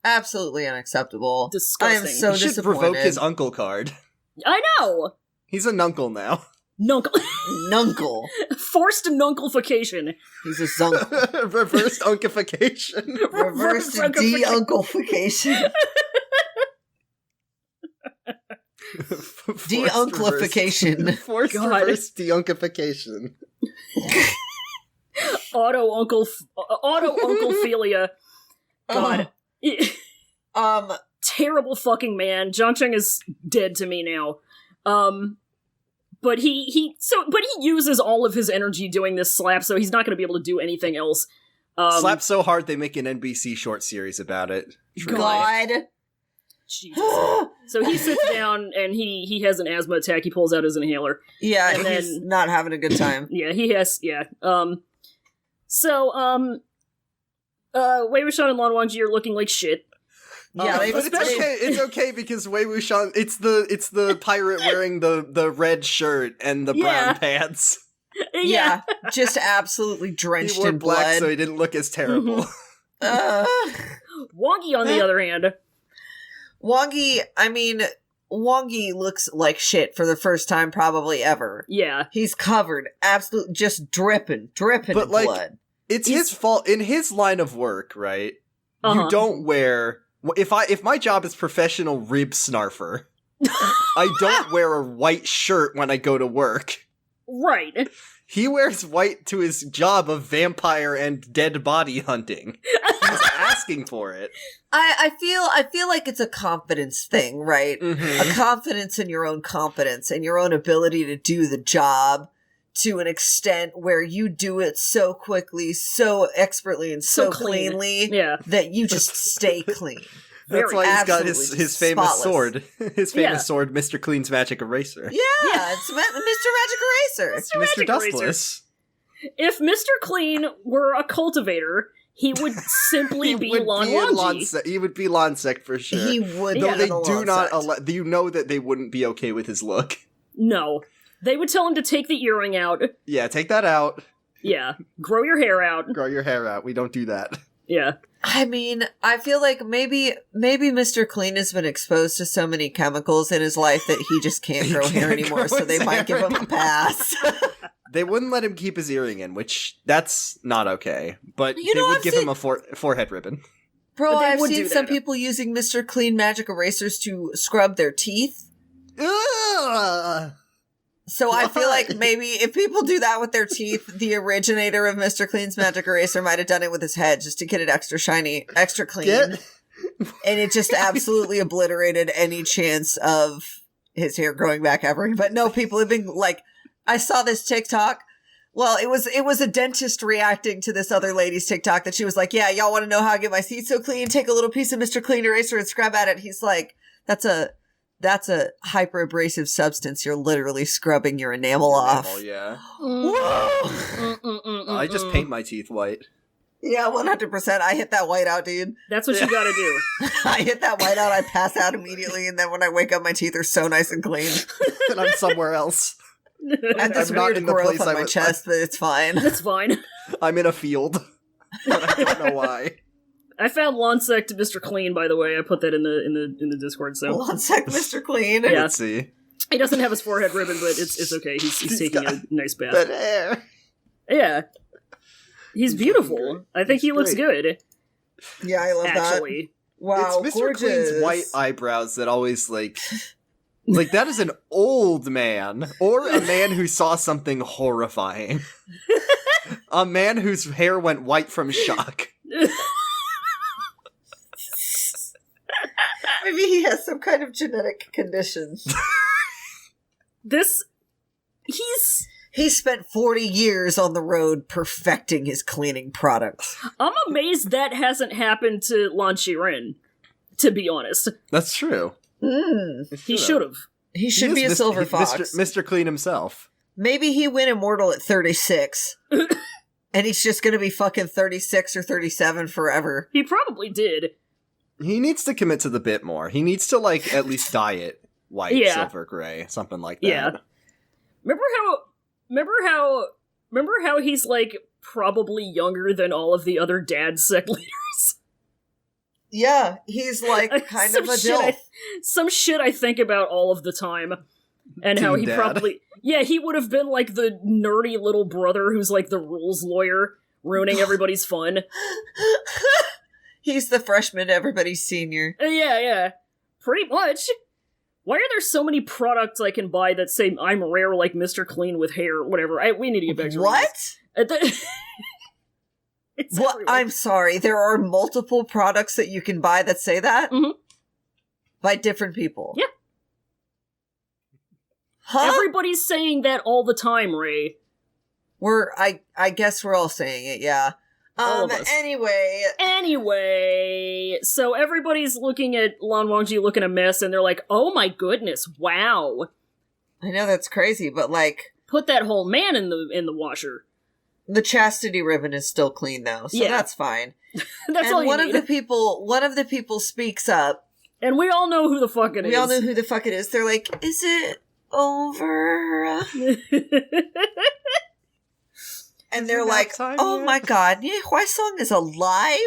Absolutely unacceptable. Disgusting. I am so He should disappointed. revoke his uncle card. I know. He's a nuncle now. Nunkle. Nunkle. Forced nunkleification. He's a zunk. Reversed unkification. Reversed de-uncleification. De-uncleification. Forced reverse de-unkification. Auto-unclephilia. God. Terrible fucking man. Zhangsheng is dead to me now. But he uses all of his energy doing this slap, so he's not going to be able to do anything else. Slap so hard they make an NBC short series about it. Truly. God. Jesus. So he sits down and he has an asthma attack. He pulls out his inhaler. Yeah, and he's not having a good time. Yeah, he has. Yeah. Wei Wuxian and Lan Wangji are looking like shit. Yeah, but it's okay because Wei Wuxian, it's the pirate wearing the red shirt and the brown pants. Yeah, just absolutely drenched he wore in black blood. so he didn't look as terrible. Wongi, on the other hand. Wongi looks like shit for the first time probably ever. Yeah. He's covered, absolutely just dripping but in blood. It's his fault. In his line of work, right? You don't wear... If my job is professional rib snarfer, I don't wear a white shirt when I go to work. Right. He wears white to his job of vampire and dead body hunting. He's asking for it. I feel like it's a confidence thing, right? Mm-hmm. A confidence in your own competence and your own ability to do the job to an extent where you do it so quickly, so expertly, and so cleanly yeah. that you just stay clean. That's why he's got his famous spotless. sword. His famous sword, Mr. Clean's Magic Eraser. Yeah, it's Mr. Magic Eraser. Mr. Dustless. If Mr. Clean were a cultivator, he would simply be Lanwanji. He would be Lonsec for sure. He would. Though they do not you know that they wouldn't be okay with his look. No. They would tell him to take the earring out. Yeah, take that out. Yeah. Grow your hair out. Grow your hair out. We don't do that. Yeah. I mean, I feel like maybe Mr. Clean has been exposed to so many chemicals in his life that he just can't grow hair anymore, so they might give him a pass. They wouldn't let him keep his earring in, which that's not okay. But they would give him a forehead ribbon. Bro, I've seen some people using Mr. Clean magic erasers to scrub their teeth. Ugh. So I feel like maybe if people do that with their teeth, the originator of Mr. Clean's magic eraser might have done it with his head just to get it extra shiny, extra clean. And it just absolutely obliterated any chance of his hair growing back ever. But no, people have been like, I saw this TikTok. Well, it was a dentist reacting to this other lady's TikTok that she was like, yeah, y'all want to know how I get my teeth so clean? Take a little piece of Mr. Clean eraser and scrub at it. He's like, that's a hyper abrasive substance. You're literally scrubbing your enamel off. Yeah. Whoa! I just paint my teeth white. Yeah, 100%. I hit that white out, dude. That's what you gotta do. I hit that white out, I pass out immediately, and then when I wake up, my teeth are so nice and clean. And I'm somewhere else. I have this weird growth on my chest, but it's fine. It's fine. I'm in a field. But I don't know why. I found Lonsec to Mr. Clean, by the way. I put that in the Discord. So Lonsec, Mr. Clean. Yeah. Let's see. He doesn't have his forehead ribbon, but it's okay. He's taking a nice bath. That hair. Yeah, he's beautiful. I think he looks good. Yeah, I love actually. That. Wow, it's Mr. gorgeous. Clean's white eyebrows that always like that is an old man or a man who saw something horrifying. A man whose hair went white from shock. Maybe he has some kind of genetic condition. He spent 40 years on the road perfecting his cleaning products. I'm amazed that hasn't happened to Lan Shiren, to be honest. That's true. He should have. He should be a silver fox. Mr. Clean himself. Maybe he went immortal at 36. And he's just gonna be fucking 36 or 37 forever. He probably did. He needs to commit to the bit more. He needs to, like, at least dye it white, silver, gray, something like that. Yeah. Remember how he's, like, probably younger than all of the other dad sect leaders? Yeah, he's, like, kind of a dilf. Some shit I think about all of the time. And Team how he dad. probably... Yeah, he would have been, like, the nerdy little brother who's, like, the rules lawyer, ruining everybody's fun. He's the freshman, everybody's senior. Yeah. Pretty much. Why are there so many products I can buy that say I'm rare like Mr. Clean with hair, whatever? We need to get back to what? What? I'm sorry, there are multiple products that you can buy that say that? Mm-hmm. By different people? Yeah. Huh? Everybody's saying that all the time, Ray. I guess we're all saying it, yeah. Anyway, so everybody's looking at Lan Wangji looking a mess, and they're like, oh my goodness, wow. I know that's crazy, but like... Put that whole man in the washer. The chastity ribbon is still clean, though, so that's fine. That's all you need. One of the people speaks up. And we all know who the fuck it is. We all know who the fuck it is. They're like, is it over? And they're like, oh my god, Hwai-sung is alive?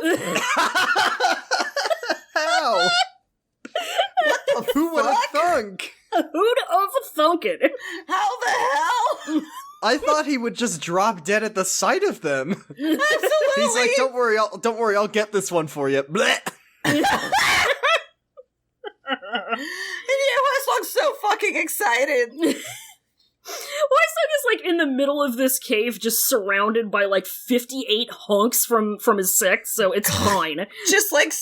How? Who would have thunk? Who'd have thunk it? How the hell? I thought he would just drop dead at the sight of them. Absolutely. He's like, don't worry, I'll get this one for you. Blech. And Hwai-sung's so fucking excited. Hwai-sung is like in the middle of this cave, just surrounded by like 58 hunks from his sect, so it's fine. Just like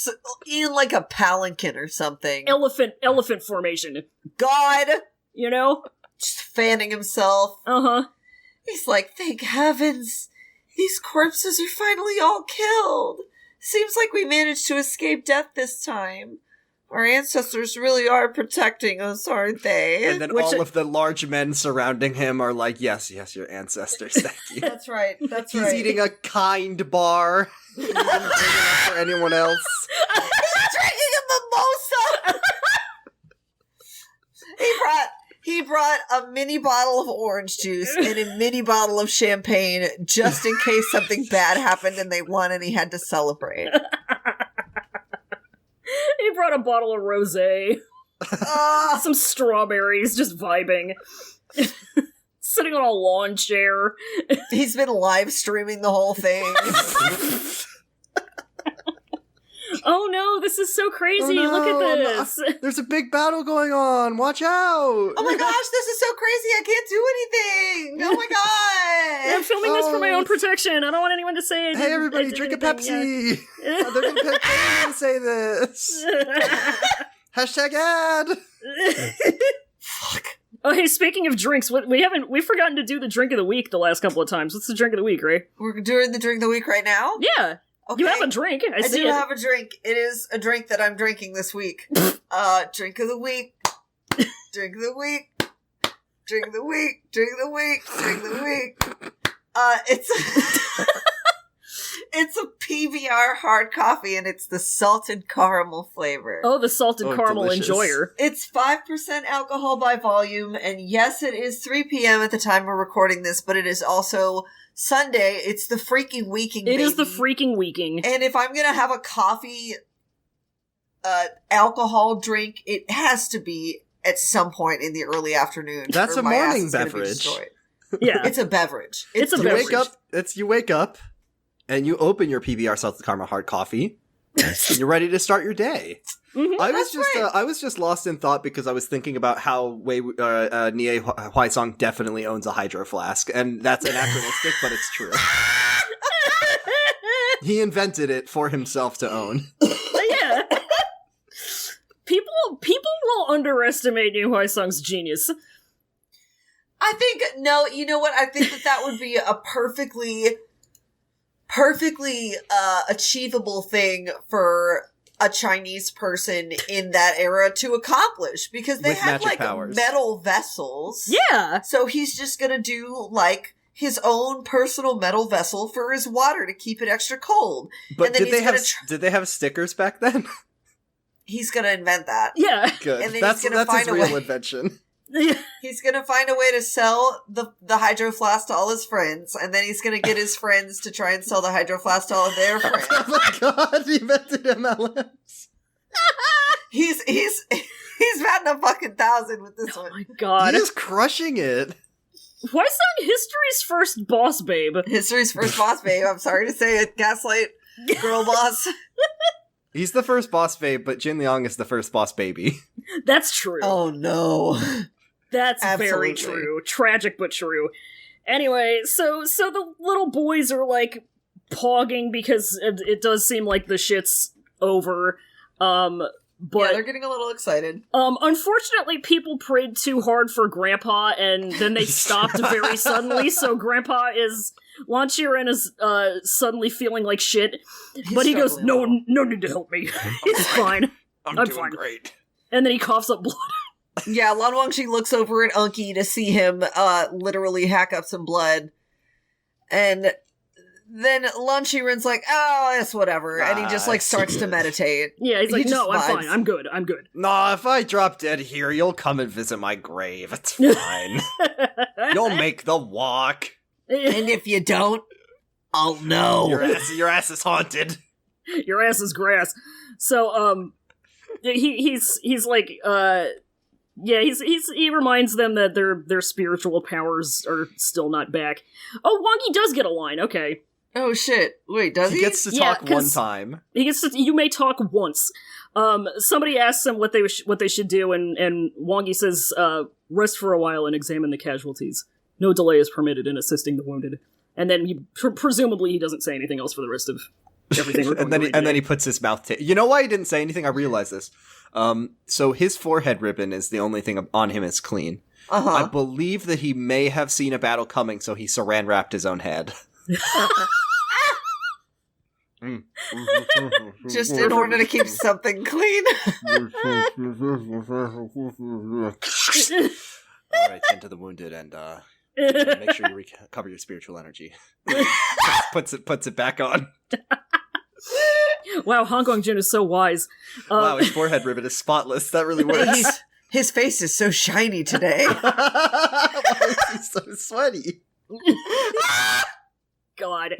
in like a palanquin or something. Elephant formation. God, you know, just fanning himself. He's like, thank heavens, these corpses are finally all killed. Seems like we managed to escape death this time. Our ancestors really are protecting us, aren't they? And then all of the large men surrounding him are like, yes, your ancestors, thank you. That's right, that's He's right. eating a kind bar. He didn't bring enough for anyone else. He's drinking a mimosa! He brought a mini bottle of orange juice and a mini bottle of champagne just in case something bad happened and they won and he had to celebrate. He brought a bottle of rosé. Some strawberries, just vibing. Sitting on a lawn chair. He's been live streaming the whole thing. Oh no, this is so crazy. Look at this. No. There's a big battle going on. Watch out. Oh my gosh, this is so crazy. I can't do anything. Oh my god. I'm filming this for my own protection. I don't want anyone to say hey, everybody, drink a Pepsi. They're going to say this. Hashtag ad. Fuck. Oh, hey, speaking of drinks, we've forgotten to do the drink of the week the last couple of times. What's the drink of the week, Ray? We're doing the drink of the week right now? Yeah. Okay. You have a drink. I do have a drink. It is a drink that I'm drinking this week. Drink of the week. Drink of the week. Drink of the week. Drink of the week. Drink of the week. It's a PBR hard coffee, and it's the salted caramel flavor. Oh, the salted caramel delicious. enjoyer. It's 5% alcohol by volume, and yes, it is 3 p.m. at the time we're recording this, but it is also Sunday. It's the freaking weeking, baby. It is the freaking weeking. And if I'm gonna have a coffee alcohol drink, it has to be at some point in the early afternoon. That's or a my ass morning is gonna be beverage. destroyed. Yeah. It's a beverage. It's a You beverage. wake up and you open your PBR salted caramel hard coffee. And you're ready to start your day. Mm-hmm. I was just lost in thought because I was thinking about how Nie Huaisong definitely owns a hydro flask, and that's anachronistic, but it's true. He invented it for himself to own. Yeah. People will underestimate Nie Huaisong's genius. I think, no, you know what? I think that would be a perfectly achievable thing for a Chinese person in that era to accomplish, because they With had magic like powers. metal vessels. Yeah. So he's just gonna do like his own personal metal vessel for his water to keep it extra cold. But And then did they have stickers back then? He's gonna invent that. Yeah. Good. And then That's he's gonna his find a real way. invention. He's gonna find a way to sell the hydro flask to all his friends, and then he's gonna get his friends to try and sell the hydro flask to all of their friends. Oh my god, he invented MLMs. He's batting a fucking 1,000 with this Oh one. my god. He is crushing it. Huaisong, history's first boss babe. History's first boss babe. I'm sorry to say it. Gaslight girl boss. He's the first boss babe, but Jin Liang is the first boss baby. That's true. Oh no. That's very Absolutely. true. Tragic but true. Anyway, so the little boys are like pogging because it does seem like the shit's over. Yeah, But they're getting a little excited. unfortunately, people prayed too hard for Grandpa, and then they stopped very suddenly. So Grandpa Lan Qiren is suddenly feeling like shit, but he goes, "No need to help me. It's fine. I'm doing fine." great. And then he coughs up blood. Yeah, Lan Wangxi looks over at Unky to see him literally hack up some blood. And then Lan Qiren's like, oh, it's whatever. And he just like starts to meditate. Yeah, he's He like, just "No, I'm vibes. fine. I'm good. I'm good." Nah, if I drop dead here, you'll come and visit my grave. It's fine. You'll make the walk. And if you don't, I'll know. Your ass is haunted. Your ass is grass. So, he's like, yeah, he reminds them that their spiritual powers are still not back. Oh, Wongi does get a line. Okay, Oh shit. Wait, does he? He gets to Yeah, talk one 'cause- time. he gets to. You may talk once. Somebody asks him what they should do, and Wongi says, "Rest for a while and examine the casualties. No delay is permitted in assisting the wounded." And then he presumably he doesn't say anything else for the rest of everything. We're going and then he puts his mouth to. You know why he didn't say anything? I realized this. So his forehead ribbon is the only thing on him is clean. I Uh-huh. believe that he may have seen a battle coming, so he saran wrapped his own head. Just in order to keep something clean. Alright, tend to the wounded and make sure you recover your spiritual energy. puts it back on. Wow, Hong Kong Jun is so wise. Wow, his forehead ribbon is spotless. That really works. His face is so shiny today. Why is he so sweaty? God.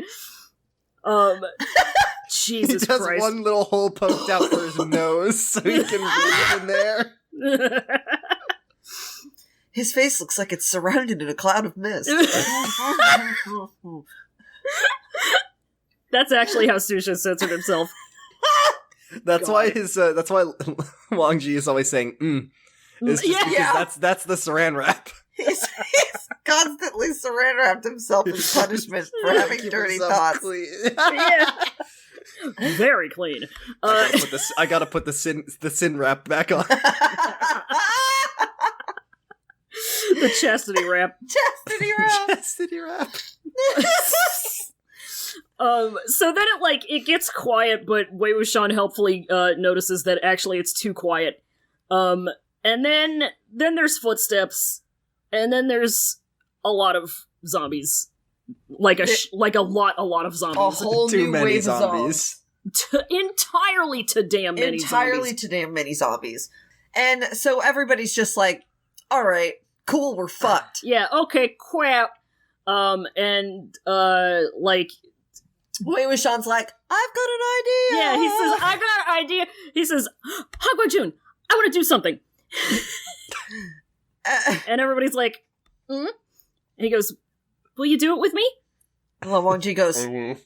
Jesus He has Christ. one little hole poked out for his nose so he can breathe in there. His face looks like it's surrounded in a cloud of mist. That's actually how Susha censored himself. That's why Wang Ji is always saying It's just because that's the saran wrap. He's constantly saran wrapped himself in punishment for having dirty thoughts. Yeah. Very clean. I gotta put the sin wrap back on. The chastity wrap. Chastity wrap. Chastity wrap. So then it gets quiet, but Wei Wuxian helpfully notices that actually it's too quiet. And then there's footsteps, and then there's a lot of zombies. Like a lot of zombies. A whole Too new many wave zombies. of zombies. Entirely to damn many zombies. And so everybody's just like, alright, cool, we're fucked. Yeah, okay, crap. Wei Wuxian's like, I've got an idea! Yeah, he says, I got an idea. He says, Han Guojun, I want to do something. And everybody's like, And he goes, will you do it with me? Well, Wang Ji goes, I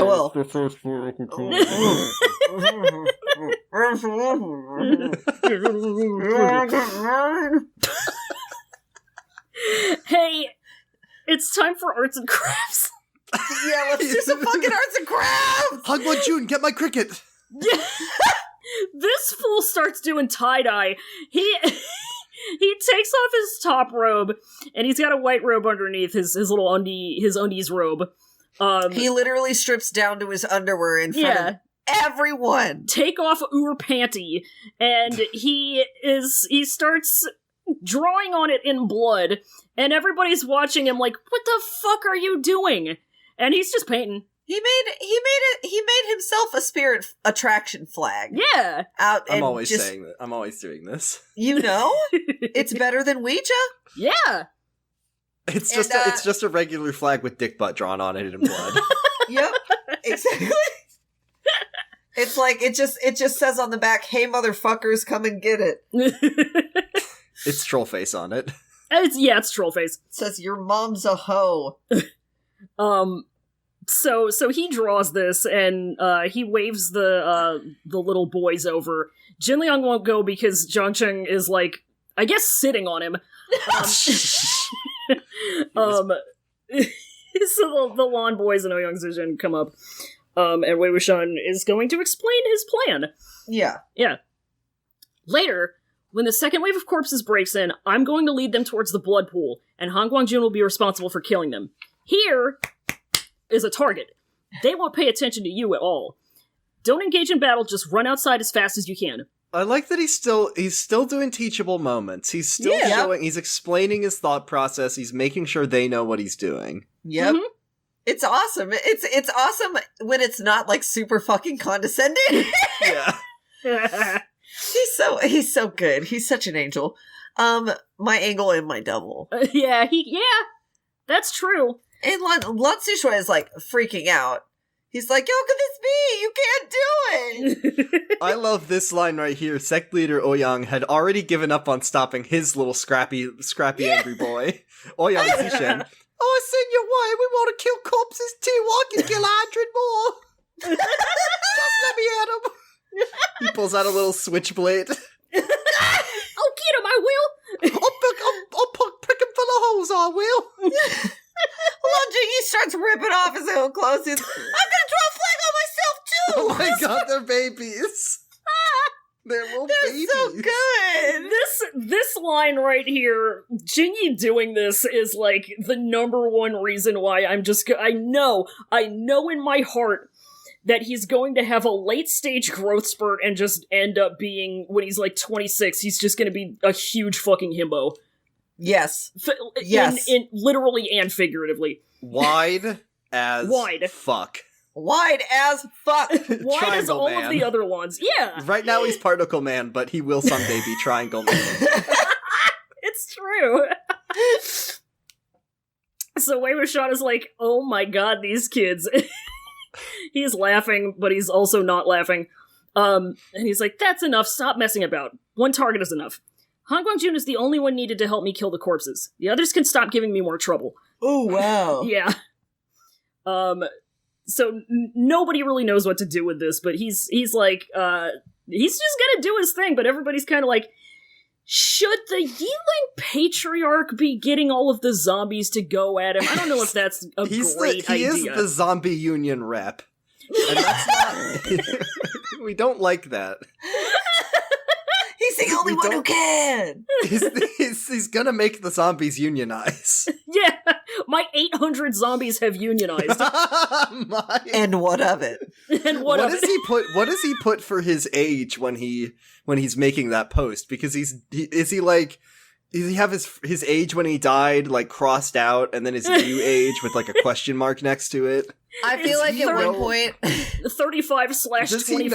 will. Hey, it's time for arts and crafts. Yeah, let's do some fucking arts and crafts! Han Guojun, get my cricket! This fool starts doing tie-dye. He takes off his top robe, and he's got a white robe underneath his little undies robe. He literally strips down to his underwear in front of everyone. Take off Ur Panty, and he starts drawing on it in blood, and everybody's watching him like, what the fuck are you doing? And he's just painting. He made himself a spirit attraction flag. Yeah. I'm always saying that. I'm always doing this. You know? It's better than Ouija? Yeah. It's just a regular flag with dick butt drawn on it in blood. Yep. Exactly. It's like it just says on the back, "Hey motherfuckers, come and get it." It's troll face on it. It's troll face. It says your mom's a hoe. So he draws this, and he waves the little boys over. Jin Liang won't go because Zhang Cheng is like, I guess, sitting on him. So the Lan boys and Ouyang Zijin come up, and Wei Wuxian is going to explain his plan. Yeah. Yeah. Later, when the second wave of corpses breaks in, I'm going to lead them towards the blood pool, and Han Guangjun will be responsible for killing them. Here is a target. They won't pay attention to you at all. Don't engage in battle, just run outside as fast as you can. I like that he's still doing teachable moments. He's still showing, he's explaining his thought process, he's making sure they know what he's doing. Yep. Mm-hmm. It's awesome. It's awesome when it's not like super fucking condescending. Yeah. He's so good. He's such an angel. My angle and my double. Yeah, that's true. And Lan Suishui is like freaking out. He's like, "How could this be? You can't do it!" I love this line right here. Sect leader Ouyang had already given up on stopping his little scrappy angry boy. Ouyang Zishen. Oh, Senior, why? We want to kill corpses too. I can kill 100 more. Just let me at him. He pulls out a little switchblade. I'll get him, I will. I'll prick him full of holes, I will. He starts ripping off his own clothes. He's, I'm gonna draw a flag on myself too. Oh my god, they're babies. They're little babies. So good. This line right here, Jingy doing this is like the number one reason why I know in my heart that he's going to have a late stage growth spurt and just end up being, when he's like 26, he's just going to be a huge fucking himbo. Yes. Yes. In literally and figuratively. Wide as fuck. Wide as fuck. Wide as all of the other ones. Yeah. Right now he's Particle Man, but he will someday be Triangle Man. It's true. So Wei Wuxian is like, oh my god, these kids. He's laughing, but he's also not laughing. And he's like, that's enough, stop messing about. One target is enough. Han Guangjun is the only one needed to help me kill the corpses. The others can stop giving me more trouble. Oh, wow. Yeah. So nobody really knows what to do with this, but he's like, he's just gonna do his thing, but everybody's kind of like, should the Yiling Patriarch be getting all of the zombies to go at him? I don't know if that's a great idea. He is the zombie union rep. And that's not... We don't like that. He's the only one who can! He's gonna make the zombies unionize. Yeah, my 800 zombies have unionized. And what of it? And what of it? What does he put for his age when he's making that post? Because does he have his age when he died like crossed out, and then his new age with like a question mark next to it? I feel like at one point 35/24M. Does he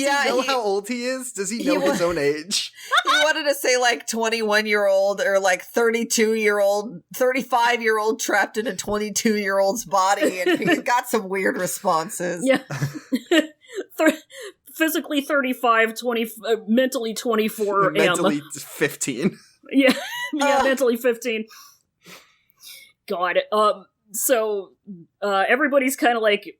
know how old he is? Does he know his own age? He wanted to say like 21-year-old or like 32-year-old, 35-year-old trapped in a 22-year-old's body, and he got some weird responses. Yeah. Physically 35, mentally 24 Mentally 15. Yeah, mentally 15. God. So everybody's kind of like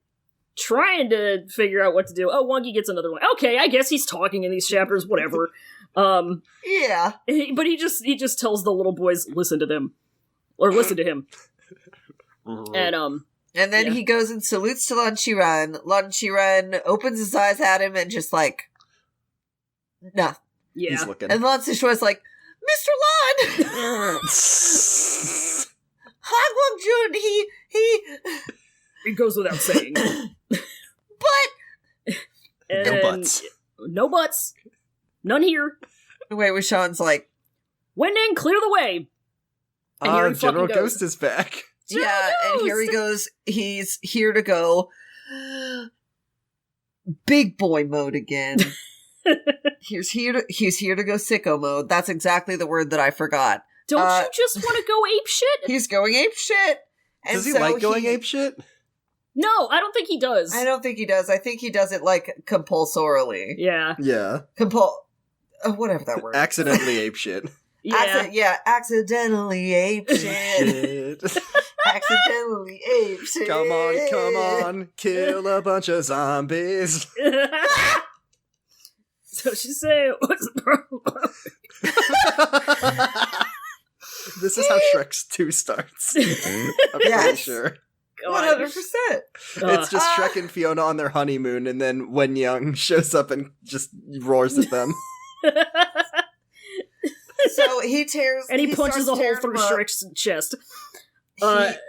trying to figure out what to do. Oh, Wongi gets another one. Okay, I guess he's talking in these chapters, whatever. Yeah. But he just tells the little boys, listen to them. Or listen to him. And then he goes and salutes to Lan Qiren. Lan Qiren opens his eyes at him and just like, nah. Yeah. He's looking. And Lan Zishui's like, Mr. Lan! Han Guangjun, It goes without saying. But! No buts. No buts. None here. Wei Wuxian's like, Wenning, clear the way! And here he General fucking goes. Ghost is back. yeah, and here he goes. He's here to go big boy mode again. He's here to go sicko mode. That's exactly the word that I forgot. Don't you just want to go ape shit? He's going ape shit. And does he like going ape shit? No, I don't think he does. I don't think he does. I think he does it like compulsorily. Yeah. Yeah. Whatever that word. Accidentally ape shit. Yeah. Accidentally ape shit. Accidentally ape shit. Come on, kill a bunch of zombies. So she said, what's the problem? This is how Shrek 2 starts. I'm pretty sure. 100%. It's just Shrek and Fiona on their honeymoon, and then Wen Young shows up and just roars at them. So he tears... And he punches a hole through Shrek's chest.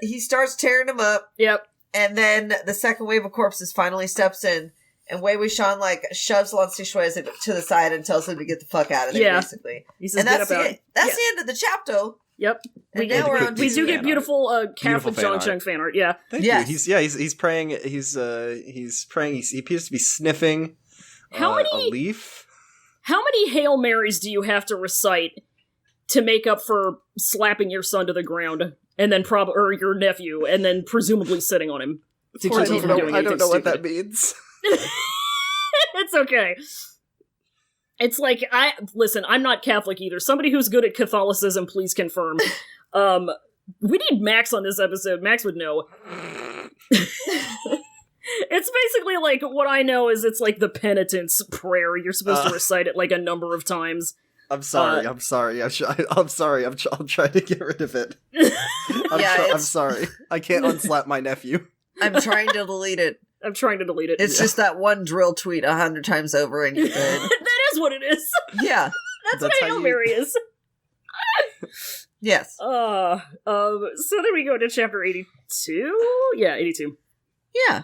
He starts tearing him up. Yep. And then the second wave of corpses finally steps in, and Wei Wuxian like shoves Lan Zishui to the side and tells him to get the fuck out of there, basically. He says, and that's the end of the chapter. Yep. We do get beautiful Catholic John Chung fan art. Yeah. Thank you. He's praying. He's praying. He appears to be sniffing a leaf. How many Hail Marys do you have to recite to make up for slapping your son to the ground, and then or your nephew, and then presumably sitting on him? I don't know what that means. It's okay. It's like, I'm not Catholic either. Somebody who's good at Catholicism, please confirm. We need Max on this episode. Max would know. It's basically like, what I know is it's like the penitence prayer. You're supposed to recite it like a number of times. I'm sorry. I'm sorry. I'm trying to get rid of it. I'm sorry. I can't unslap my nephew. I'm trying to delete it. It's just that one drill tweet 100 times over and you're good. That is what it is. Yeah. That's what Hail Mary is. Yes. So then we go to chapter 82? Yeah, 82. Yeah.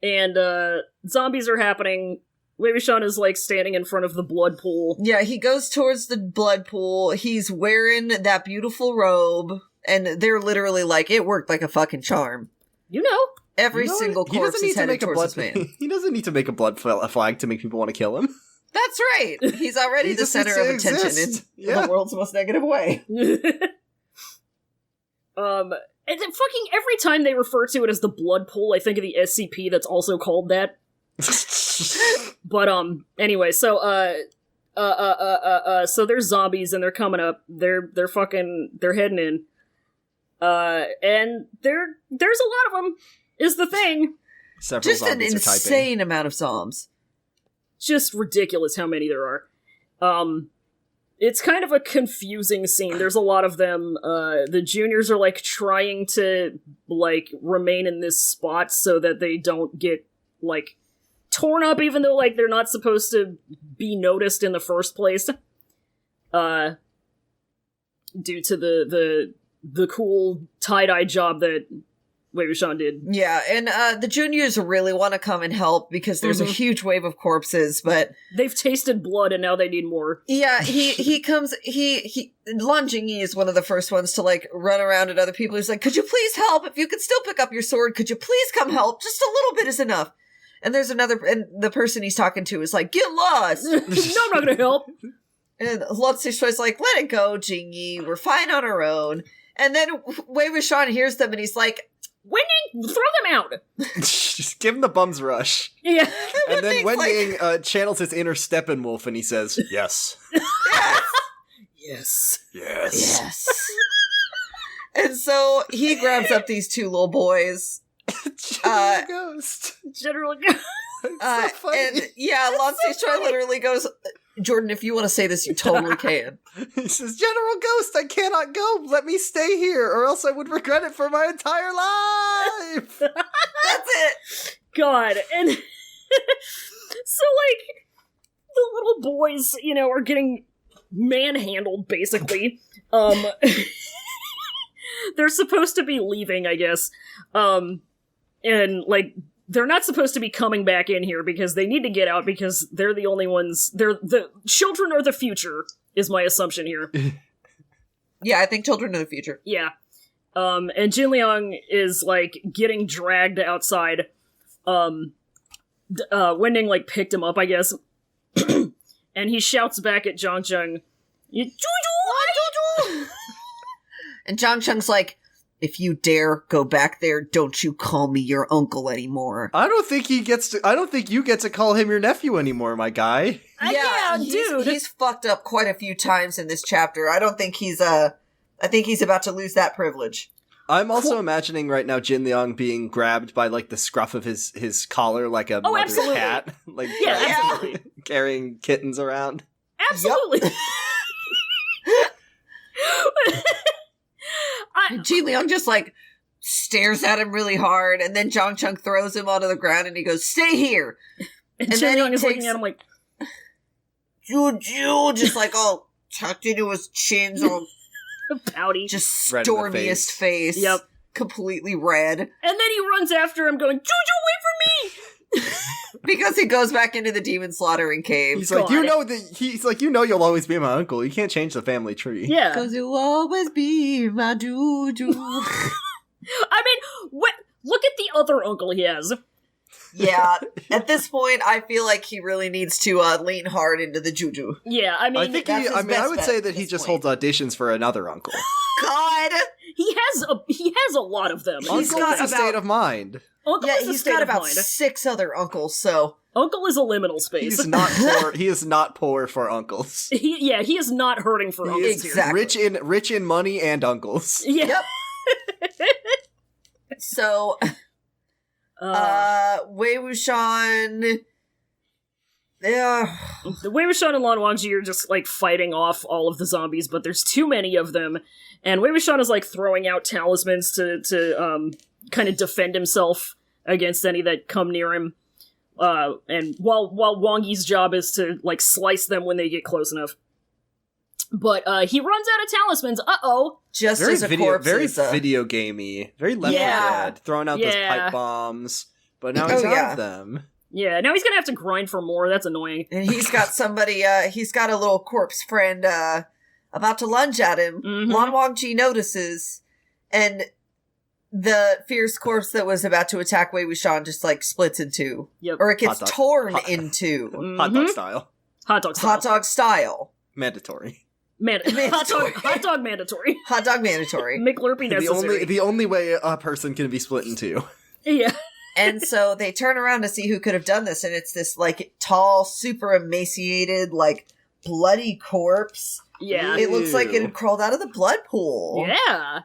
And zombies are happening. Wei Wuxian is, like, standing in front of the blood pool. Yeah, he goes towards the blood pool. He's wearing that beautiful robe, and they're literally like, it worked like a fucking charm. You know. Every single corpse is headed towards this man. He doesn't need to make a blood flag to make people want to kill him. That's right. He's already the center of attention in the world's most negative way. And then fucking every time they refer to it as the blood pool, I think of the SCP that's also called that. But anyway, so so there's zombies and they're coming up. They're heading in. And there's a lot of them is the thing. Several just an insane amount of zombies. Just ridiculous how many there are. It's kind of a confusing scene. There's a lot of them. The juniors are, like, trying to, like, remain in this spot so that they don't get, like, torn up, even though, like, they're not supposed to be noticed in the first place. Due to the cool tie-dye job that Wei Wuxian did. Yeah, and the juniors really want to come and help because there's a huge wave of corpses, but they've tasted blood and now they need more. Yeah, he comes, Lan Jingyi is one of the first ones to, like, run around at other people. He's like, could you please help? If you could still pick up your sword, could you please come help? Just a little bit is enough. And there's and the person he's talking to is like, get lost! No, I'm not gonna help. And Lan Zixui's like, let it go, Jingyi, we're fine on our own. And then Wei Wuxian hears them and he's like, Wenying, throw them out! Just give him the bum's rush. Yeah. And then Wenying channels his inner Steppenwolf and he says, yes. Yes. Yes. Yes. And so he grabs up these two little boys. General Ghost. General Ghost. So funny. And yeah, Lan Zixui literally goes, Jordan, if you want to say this, you totally can. He says, General Ghost, I cannot go. Let me stay here, or else I would regret it for my entire life. That's it. God. And so, like, the little boys, you know, are getting manhandled, basically. They're supposed to be leaving, I guess. And, like, they're not supposed to be coming back in here because they need to get out because they're the only ones. The children are the future, is my assumption here. Yeah, I think children are the future. Yeah. And Jin Liang is, like, getting dragged outside. Wenying, like, picked him up, I guess. And he shouts back at Zhang Cheng, Juju! And Zhang Cheng's like, if you dare go back there, don't you call me your uncle anymore. I don't think you get to call him your nephew anymore, my guy. Yeah, dude. He's fucked up quite a few times in this chapter. I don't think I think he's about to lose that privilege. I'm also imagining right now Jin Liang being grabbed by, like, the scruff of his collar like a mother's absolutely. cat. Like, absolutely. carrying kittens around. Absolutely. Jin Liang just, like, stares at him really hard, and then Zhang Cheng throws him onto the ground, and he goes, stay here! And Jin Liang is looking at him like, Juju, just, like, all tucked into his chins, all pouty. just Red in the stormiest face. Yep. Completely red. And then he runs after him going, Juju, wait for me! Because he goes back into the demon slaughtering cave. He's like, you know you'll always be my uncle. You can't change the family tree. Yeah. Because you'll always be my Juju. I mean, look at the other uncle he has. Yeah, at this point, I feel like he really needs to lean hard into the Juju. Yeah, I mean, I would say that he just holds auditions for another uncle. God, he has a lot of them. Uncle is a state of mind. Uncle is a he's state got of about mind. 6 other uncles, so Uncle is a liminal space. He's not poor. He is not poor for uncles. He is not hurting for uncles. Exactly. Rich in money and uncles. Yeah. Yep. So, Wei Wuxian. Yeah. The Wei Wuxian and Lan Wangji are just, like, fighting off all of the zombies, but there's too many of them, and Wei Wuxian is, like, throwing out talismans to kind of defend himself against any that come near him. And while Wongi's job is to, like, slice them when they get close enough. But, he runs out of talismans. Uh-oh. Just very as a video, corpse very is a... video gamey, very Left 4 Dead, throwing out those pipe bombs, but now he's out of them. Yeah, now he's gonna have to grind for more. That's annoying. And he's got somebody, he's got a little corpse friend, about to lunge at him. Mm-hmm. Lan Wangji notices, and the fierce corpse that was about to attack Wei Wuxian just, like, splits in two. Yep. Or it gets torn in two. Mm-hmm. Hot dog style. Hot dog style. Hot dog style. Mandatory. Hot dog mandatory. Hot dog mandatory. McLurpy necessary. The only way a person can be split in two. Yeah. And so they turn around to see who could have done this, and it's this, like, tall, super emaciated, like, bloody corpse. Yeah. It looks like it had crawled out of the blood pool. Yeah.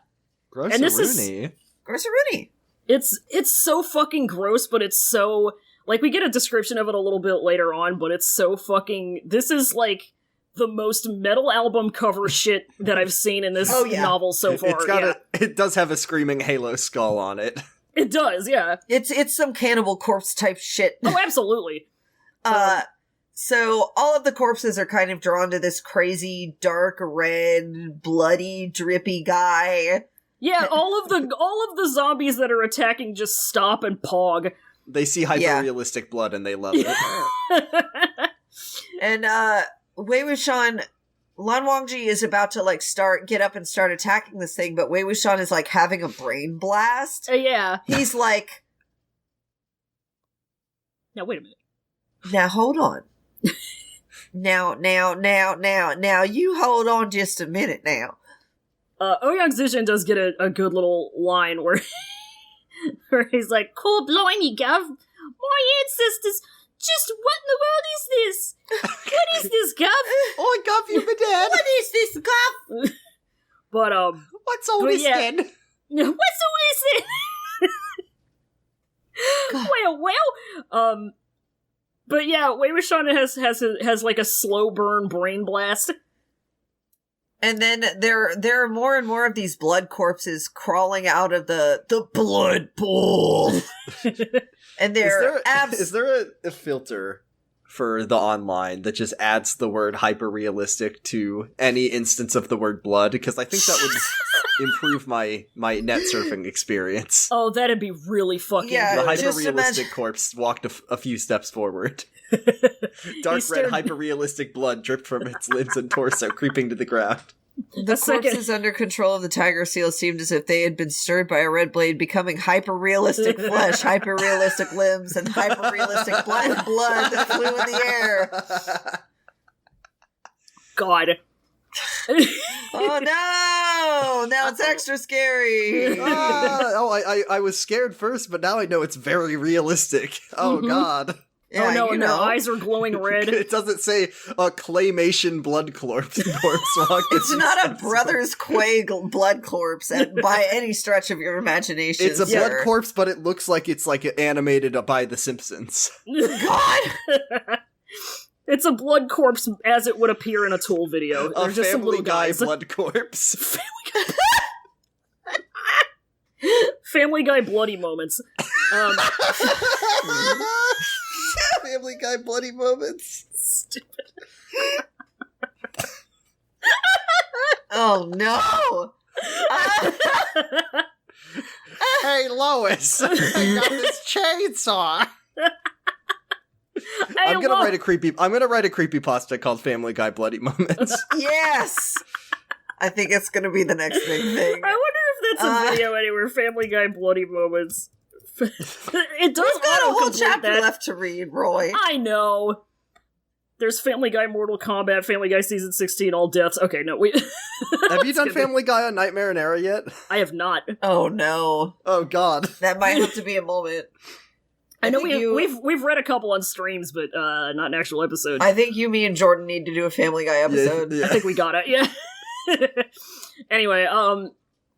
Gross. And this Rooney. Gross-a-rooney. It's so fucking gross, but it's so... Like, we get a description of it a little bit later on, but it's so fucking... This is, like, the most metal album cover shit that I've seen in this novel so far. It does have a screaming Halo skull on it. It does, yeah. It's some Cannibal Corpse type shit. Oh, absolutely. So all of the corpses are kind of drawn to this crazy, dark red, bloody, drippy guy. Yeah, all of the zombies that are attacking just stop and pog. They see hyper-realistic blood and they love it. And Wei Wuxian, Lan Wangji is about to, like, get up and start attacking this thing, but Wei Wuxian is, like, having a brain blast. Yeah. He's like... Now, wait a minute. Now, hold on. Now, you hold on just a minute now. Ouyang Zishin does get a good little line where he's like, "Cool blimey, Gav, my ancestors, just what in the world is this? What is this, Gav? Oh, Gav, you be dead. What is this, Gav?" But, what's all this then? What's all this then? well, but yeah, Wei Wuxian has like a slow burn brain blast. And then there are more and more of these blood corpses crawling out of the blood pool. And is there a filter for the online that just adds the word hyper-realistic to any instance of the word blood? Because I think that would improve my net surfing experience. Oh, that'd be really fucking good. The hyper-realistic corpse walked a few steps forward. Dark red hyper-realistic blood dripped from its limbs and torso, creeping to the ground. The corpses under control of the tiger seal seemed as if they had been stirred by a red blade, becoming hyper-realistic flesh, hyper-realistic limbs, and hyper-realistic black blood that flew in the air. God. Oh no! Now it's extra scary. I was scared first, but now I know it's very realistic. Oh God. Yeah, oh no, and their eyes are glowing red. It doesn't say a claymation blood corpse. It's not a Brothers Quay blood corpse by any stretch of your imagination. It's a blood corpse, but it looks like it's like animated by The Simpsons. God! It's a blood corpse as it would appear in a Tool video. They're just some little guys. Blood corpse. Family Guy bloody moments. Family Guy bloody moments. Stupid. Oh no! Hey Lois, I got this chainsaw. I'm gonna write a creepypasta called Family Guy Bloody Moments. Yes! I think it's gonna be the next big thing. I wonder if that's a video anywhere. Family Guy bloody moments. It does. We've got a whole chapter left to read, Roy. I know. There's Family Guy Mortal Kombat, Family Guy Season 16, All Deaths. Okay, no, we... Have you done Family Guy on Nightmare in Era yet? I have not. Oh, no. Oh, God. That might have to be a moment. I know we've read a couple on streams, but not an actual episode. I think you, me, and Jordan need to do a Family Guy episode. Yeah. I think we got it, yeah. Anyway,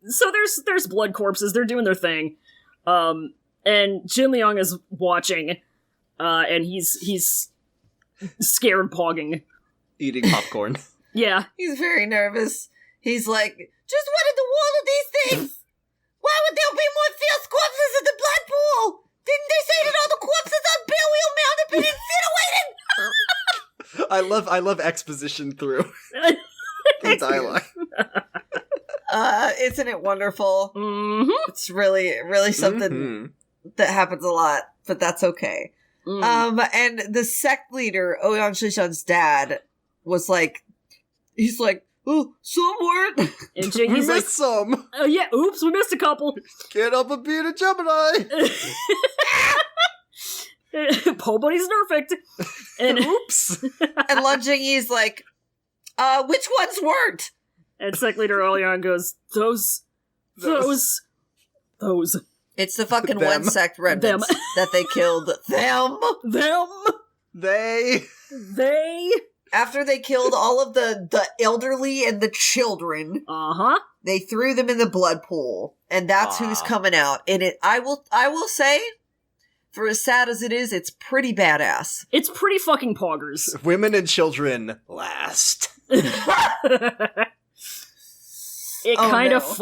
so there's blood corpses, they're doing their thing. And Jin Liang is watching, and he's scared pogging. Eating popcorn. Yeah. He's very nervous. He's like, just what in the world are these things? Why would there be more fierce corpses in the blood pool? Didn't they say that all the corpses on Burial Mound I love exposition through the dialogue. Isn't it wonderful? Mm-hmm. It's really something that happens a lot, but that's okay. And the sect leader, Oyeon Shishan's dad, was like, he's like, oh, some word. And We he's like, missed some. yeah, oops, we missed a couple. Can't help but being a Gemini. Po Buddy's perfect. And Oops. And Lun Jingyi's like, which ones weren't? And sect leader Oleon goes, those. It's the fucking Them. one sect remnants that they killed. Them. They. After they killed all of the elderly and the children, they threw them in the blood pool, and that's who's coming out. And I will say, for as sad as it is, it's pretty badass. It's pretty fucking poggers. Women and children last. It kind of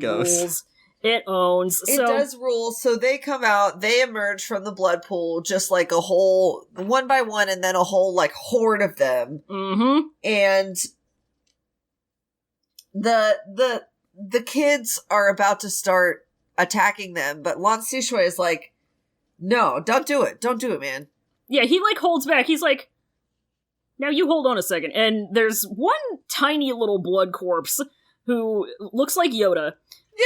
rules. It owns. It does rule. So they come out, they emerge from the blood pool, just like a whole, one by one, and then a whole, like, horde of them. Mm-hmm. And the kids are about to start attacking them, but Lan Sishui is like, no, don't do it, man. Yeah, he, like, holds back. He's like, now you hold on a second. And there's one tiny little blood corpse who looks like Yoda.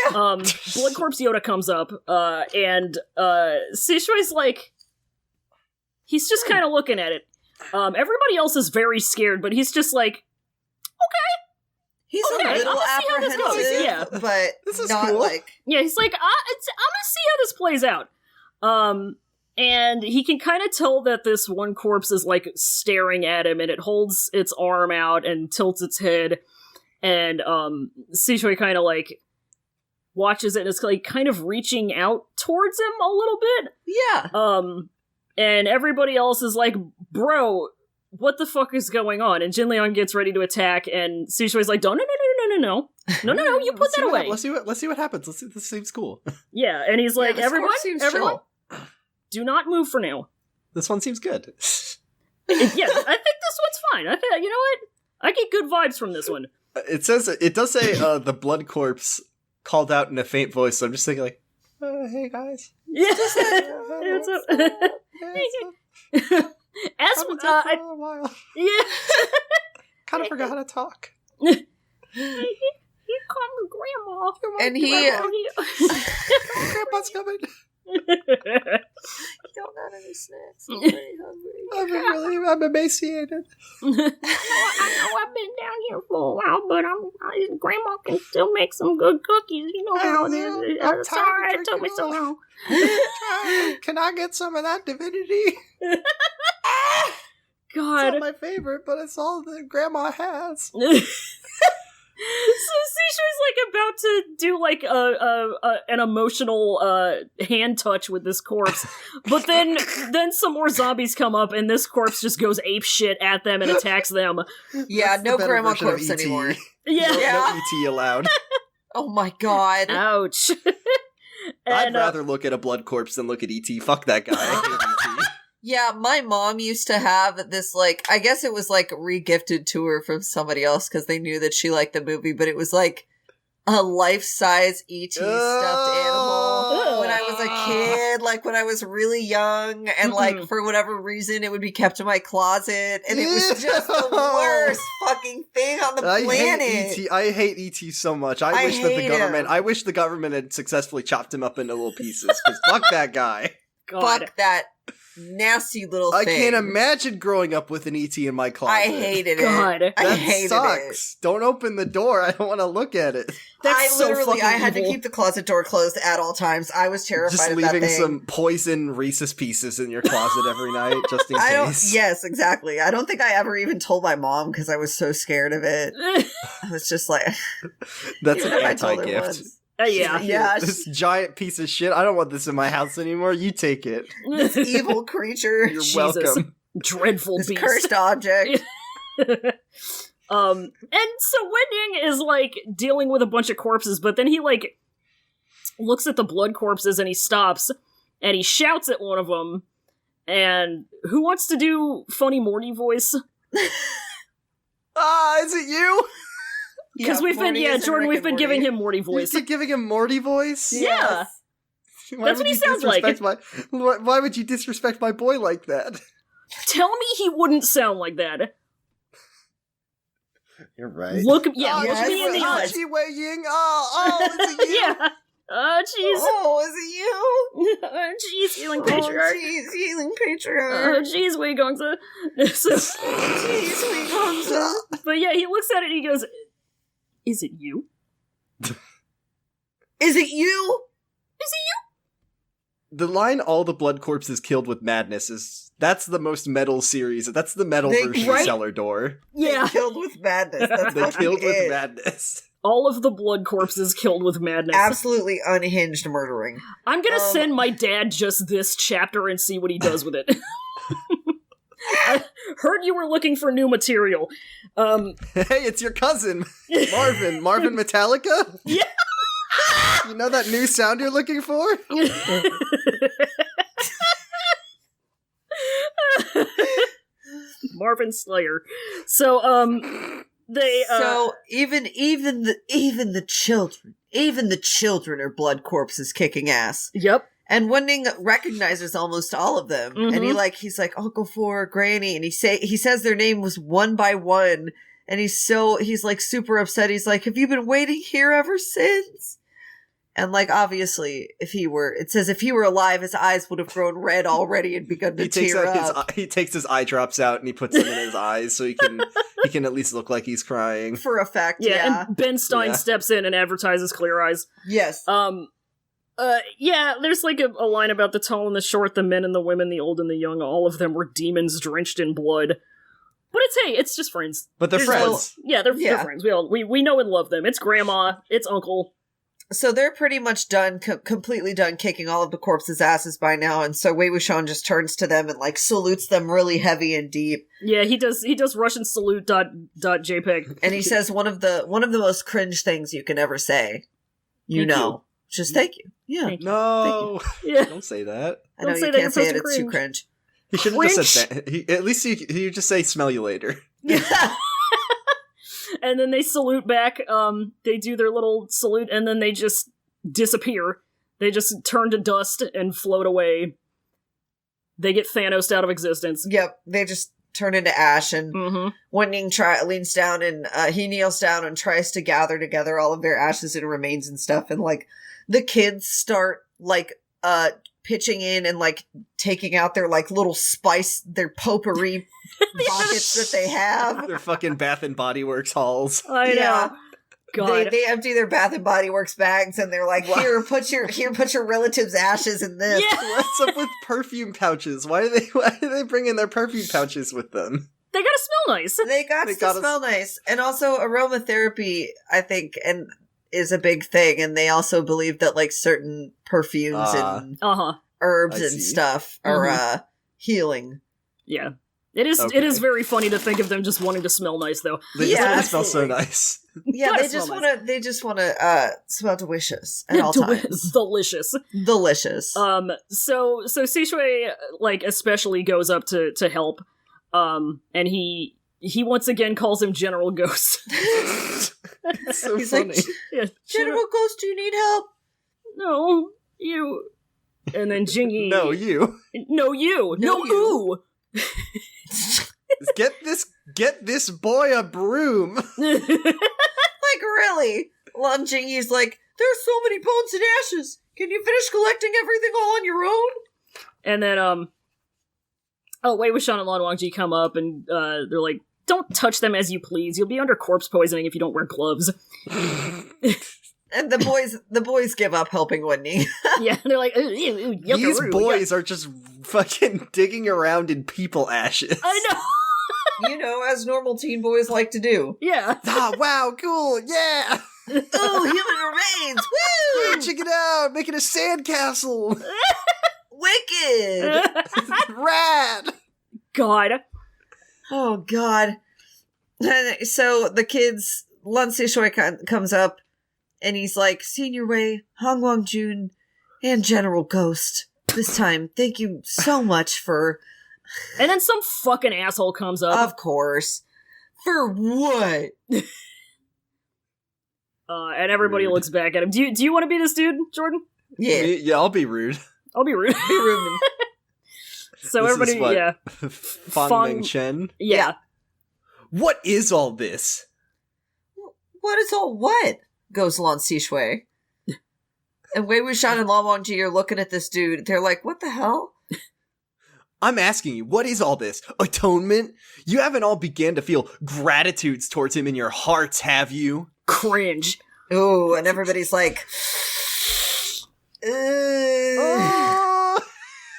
Yeah. Blood corpse Yoda comes up, and Sishui's like, he's just kind of looking at it. Everybody else is very scared, but he's just like, okay. He's a little apprehensive, yeah. But this is not cool. like... Yeah, he's like, I'm gonna see how this plays out. And he can kind of tell that this one corpse is, like, staring at him, and it holds its arm out and tilts its head, and, Sishui kind of, like, watches it and is, like, kind of reaching out towards him a little bit. Yeah. And everybody else is like, bro, what the fuck is going on? And Jin Leon gets ready to attack, and Sishui's like, no, you put that away. Let's see what happens. This seems cool. Yeah, and he's like, everyone, do not move for now. This one seems good. Yeah, I think this one's fine. I think, you know what? I get good vibes from this one. It does say the blood corpse called out in a faint voice, so I'm just thinking like, hey guys. Yeah. As for a while. Yeah. Kind of forgot how to talk. Here comes Grandma. And Grandpa's coming. You don't got any snacks. I'm very hungry. I'm emaciated. I know I've been down here for a while, but Grandma can still make some good cookies. You know how it is. I'm sorry it took me so long. Can I get some of that divinity? God. It's not my favorite, but it's all that Grandma has. So Sishui's like about to do like an emotional hand touch with this corpse, but then some more zombies come up and this corpse just goes ape shit at them and attacks them. Yeah, no Grandma corpse anymore. Yeah. No ET allowed. Oh my god. Ouch. I'd rather look at a blood corpse than look at ET. Fuck that guy. I hate ET. Yeah, my mom used to have this, like, I guess it was, like, re-gifted to her from somebody else because they knew that she liked the movie, but it was, like, a life-size E.T. stuffed animal when I was a kid, like, when I was really young, and, like, for whatever reason, it would be kept in my closet, and it was just the worst fucking thing on the planet. I hate E.T. so much. I wish the government had successfully chopped him up into little pieces, because fuck that guy. God. Fuck that nasty little thing. I can't imagine growing up with an ET in my closet. I hated God. it. That sucks. Don't open the door. I don't want to look at it. That's so fucking I had evil. to keep the closet door closed at all times. I was terrified just of that thing. leaving some poison Reese's Pieces in your closet every night, just in case. Yes, exactly. I don't think I ever even told my mom because I was so scared of it. I was just like... That's an anti-gift. Yeah. This giant piece of shit. I don't want this in my house anymore. You take it. This evil creature. You're Jesus. welcome. Dreadful This beast. cursed object. And so Wenying is like dealing with a bunch of corpses, but then he like looks at the blood corpses and he stops and he shouts at one of them And who wants to do funny Morty voice? Is it you? Because Jordan, we've been giving him Morty voice. You keep giving him Morty voice? Yeah. That's what he sounds like. Why would you disrespect my boy like that? Tell me he wouldn't sound like that. You're right. Look me in the eyes. Is it you? Yeah. Oh, jeez. Oh, is it you? Oh, jeez, healing patriarch. Oh, jeez, healing patriarch. Oh, jeez, Wei Gongza. Jeez, Wei Gongza. But yeah, he looks at it and he goes, "Is it you? Is it you? Is it you?" The line, all the blood corpses killed with madness, that's the most metal series. That's the metal version of Cellar Door. Yeah. They killed with madness. That's they killed with madness. All of the blood corpses killed with madness. Absolutely unhinged murdering. I'm gonna send my dad just this chapter and see what he does with it. I heard you were looking for new material. Hey, it's your cousin, Marvin. Marvin Metallica? Yeah! You know that new sound you're looking for? Marvin Slayer. So, even the children are blood corpses kicking ass. Yep. And Wending recognizes almost all of them, and he's like Uncle Four, Granny, and he says their name was one by one, and he's like super upset. He's like, "Have you been waiting here ever since?" And like, obviously, if he were alive, his eyes would have grown red already and begun to tear up. He takes his eye drops out and he puts them in his eyes so he can at least look like he's crying. For effect, yeah. And Ben Stein steps in and advertises Clear Eyes. Yes. There's like a line about the tall and the short, the men and the women, the old and the young, all of them were demons drenched in blood. But it's just friends. But they're friends. They're friends. We know and love them. It's grandma, it's uncle. So they're pretty much done, completely done kicking all of the corpses' asses by now, and so Wei Wuxian just turns to them and like salutes them really heavy and deep. Yeah, he does Russian salute .jpg. And he says one of the most cringe things you can ever say. Thank you. Just thank you. Yeah. Thank you. No. Thank you. Yeah. Don't say that. I know you can't say it, it's too cringe. He shouldn't have just said that. At least you just say smell you later. Yeah. And then they salute back, they do their little salute, and then they just disappear. They just turn to dust and float away. They get Thanos out of existence. Yep, they just turn into ash, and Wending leans down, and he kneels down and tries to gather together all of their ashes and remains and stuff, and like, the kids start, like, pitching in and like taking out their like little their potpourri buckets that they have. Their fucking Bath and Body Works hauls. I know. God. They empty their Bath and Body Works bags and they're like, here, put your relatives' ashes in this. Yeah. What's up with perfume pouches? Why do they bring in their perfume pouches with them? They gotta smell nice. They gotta smell nice. And also aromatherapy, I think, and is a big thing, and they also believe that like certain perfumes and herbs and stuff are healing. Yeah. It is very funny to think of them just wanting to smell nice though. They just want to smell so nice. Yeah, they just want to smell delicious at all times. Delicious. So Sishui like especially goes up to help. And he once again calls him General Ghost. It's so He's funny. Like, General Ghost, do you need help? No, you. And then Jingy. No, you. No, you. No, you. Get this boy a broom. Like, really? Lon Jingy's like, there's so many bones and ashes. Can you finish collecting everything all on your own? And then, Wei Wuxian and Lan Wangji come up and they're like, don't touch them as you please. You'll be under corpse poisoning if you don't wear gloves. And the boys give up helping Wending. Yeah, they're like, ew, these boys are just fucking digging around in people ashes. I know. You know, as normal teen boys like to do. Yeah. Wow, cool, yeah. Oh, human remains, woo! Yeah, check it out, making a sandcastle. Wicked. Rad. God. Oh, God. So the kids, Lun Sishui comes up, and he's like, Senior Wei, Hong Wang Jun, and General Ghost. This time, thank you so much for... And then some fucking asshole comes up. Of course. For what? And everybody looks back at him. Do you want to be this dude, Jordan? Yeah. Yeah, I'll be rude. I'll be rude. Be rude. So This everybody, is what? yeah. Fang Ming Chen. Yeah. What is all this? What is all what? Goes Lan Xishui. And Wei Wuxian and Lan Wangji are looking at this dude. They're like, what the hell? I'm asking you, what is all this? Atonement? You haven't all began to feel gratitudes towards him in your hearts, have you? Cringe. Ooh, and everybody's like...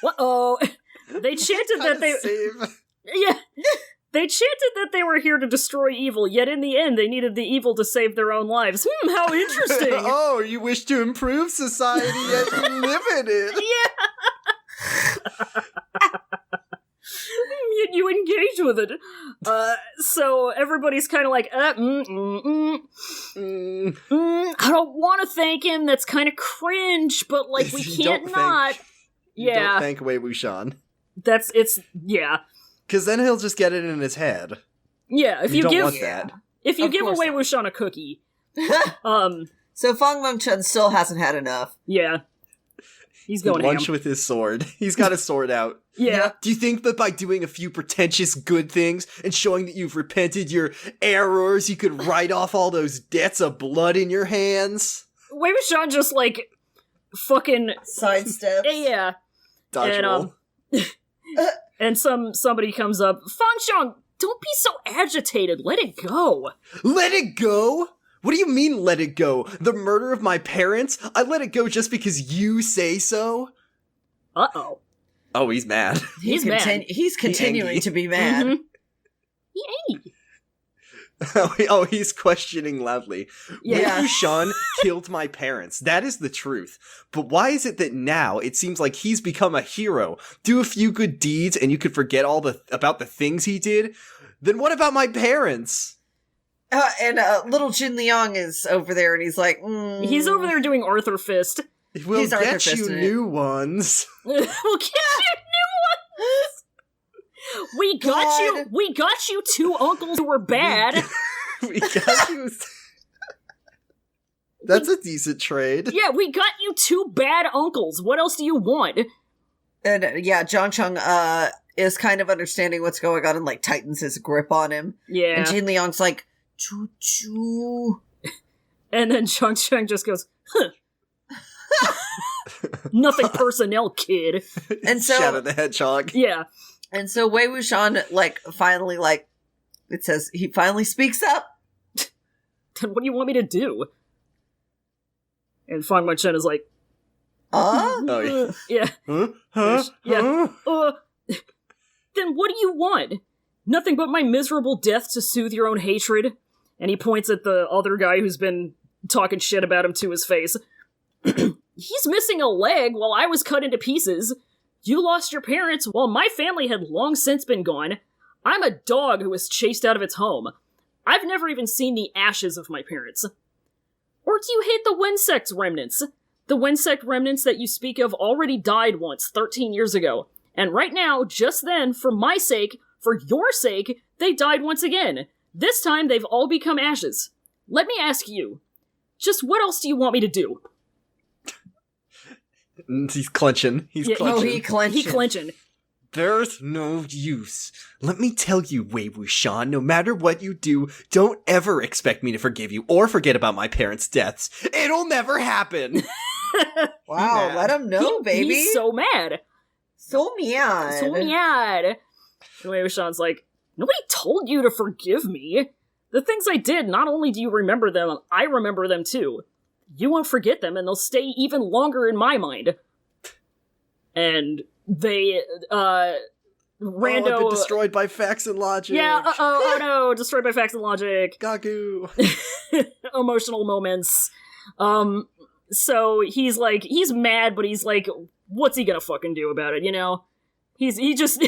Uh-oh. They chanted that they... Yeah. They chanted that they were here to destroy evil, yet in the end they needed the evil to save their own lives. How interesting. Oh, you wish to improve society yet you live in it. Yeah. Yet you engage with it. So everybody's kind of like, I don't want to thank him. That's kind of cringe, but like we can't not. Yeah. Don't thank Wei Wuxian. Yeah. Because then he'll just get it in his head. Yeah, if you don't give want that. If you Of give course away not. Wuxian a cookie, So Fang Mengchen still hasn't had enough. yeah, he's going lunch ham. with his sword. He's got his sword out. Yeah, Do you think that by doing a few pretentious good things and showing that you've repented your errors, you could write off all those debts of blood in your hands? Wei Wuxian just like fucking Sidesteps. yeah, Dodgeball. and somebody comes up. Fang Xiang, don't be so agitated. Let it go. Let it go? What do you mean, let it go? The murder of my parents? I let it go just because you say so? Uh-oh. Oh, he's mad. He's mad. He's continuing angry. to be mad. Mhm. He ain't. Oh, he's questioning loudly. Yeah. Wei Wuxian killed my parents. That is the truth. But why is it that now it seems like he's become a hero? Do a few good deeds and you could forget about the things he did? Then what about my parents? And little Jin Liang is over there, and he's like, He's over there doing Arthur Fist. We'll He's Arthur get you Fisting it. new ones. We'll get you new ones. We got you two uncles who were bad. We got you. That's a decent trade. Yeah, we got you two bad uncles. What else do you want? And Zhang Cheng is kind of understanding what's going on and like tightens his grip on him. Yeah. And Jin Liang's like, choo choo. And then Chang Cheng just goes, huh. Nothing personnel, kid. And so Shadow the Hedgehog. Yeah. And so Wei Wuxian finally it says he finally speaks up. Then what do you want me to do? And Fang Wen-chen is like, Oh, yeah. yeah. Huh? Huh? Yeah. Huh? Then what do you want? Nothing but my miserable death to soothe your own hatred? And he points at the other guy who's been talking shit about him to his face. He's missing a leg while I was cut into pieces. You lost your parents while my family had long since been gone. I'm a dog who was chased out of its home. I've never even seen the ashes of my parents. Or do you hate the Winsect remnants? The Winsect remnants that you speak of already died once, 13 years ago. And right now, just then, for my sake, for your sake, they died once again. This time, they've all become ashes. Let me ask you, just what else do you want me to do? He's clenching. He's Yeah, clenching. he clenching. He clenching. There's no use. Let me tell you, Wei Wuxian, no matter what you do, don't ever expect me to forgive you or forget about my parents' deaths. It'll never happen. Wow, mad. let him know, baby. He's so mad. So mad. So mad. And Wei Wuxian's like, nobody told you to forgive me. The things I did, not only do you remember them, I remember them too. You won't forget them, and they'll stay even longer in my mind. And they, I've rando... been destroyed by facts and logic. Yeah, oh no, destroyed by facts and logic. Gagu. Emotional moments. So he's mad, but he's like, what's he gonna fucking do about it, you know? He just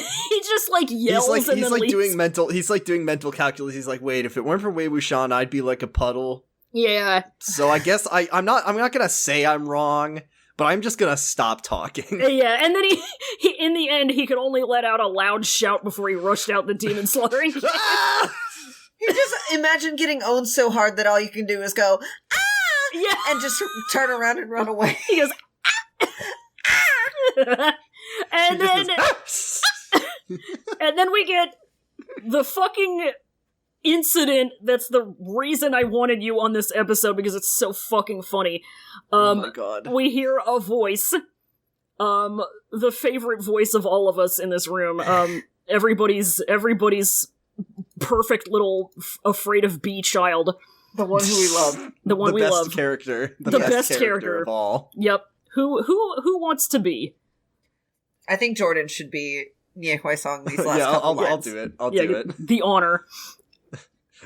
like yells and then leaves. He's like doing mental calculus. He's like, wait, if it weren't for Wei Wuxian, I'd be like a puddle. Yeah. So I guess I'm not gonna say I'm wrong, but I'm just gonna stop talking. Yeah, and then he in the end, he could only let out a loud shout before he rushed out the demon slaughtering. You just imagine getting owned so hard that all you can do is go, ah! Yeah. And just turn around and run away. He goes, and then, and then we get the fucking incident that's the reason I wanted you on this episode, because it's so fucking funny. Oh my god. We hear a voice, the favorite voice of all of us in this room, everybody's perfect little afraid of bee child. The one who we love. The one we love. Character. The best character of all. Yep. Who wants to be? I think Jordan should be Nie Hwai Song these last yeah, couple lines. I'll do it. I'll do it. The honor.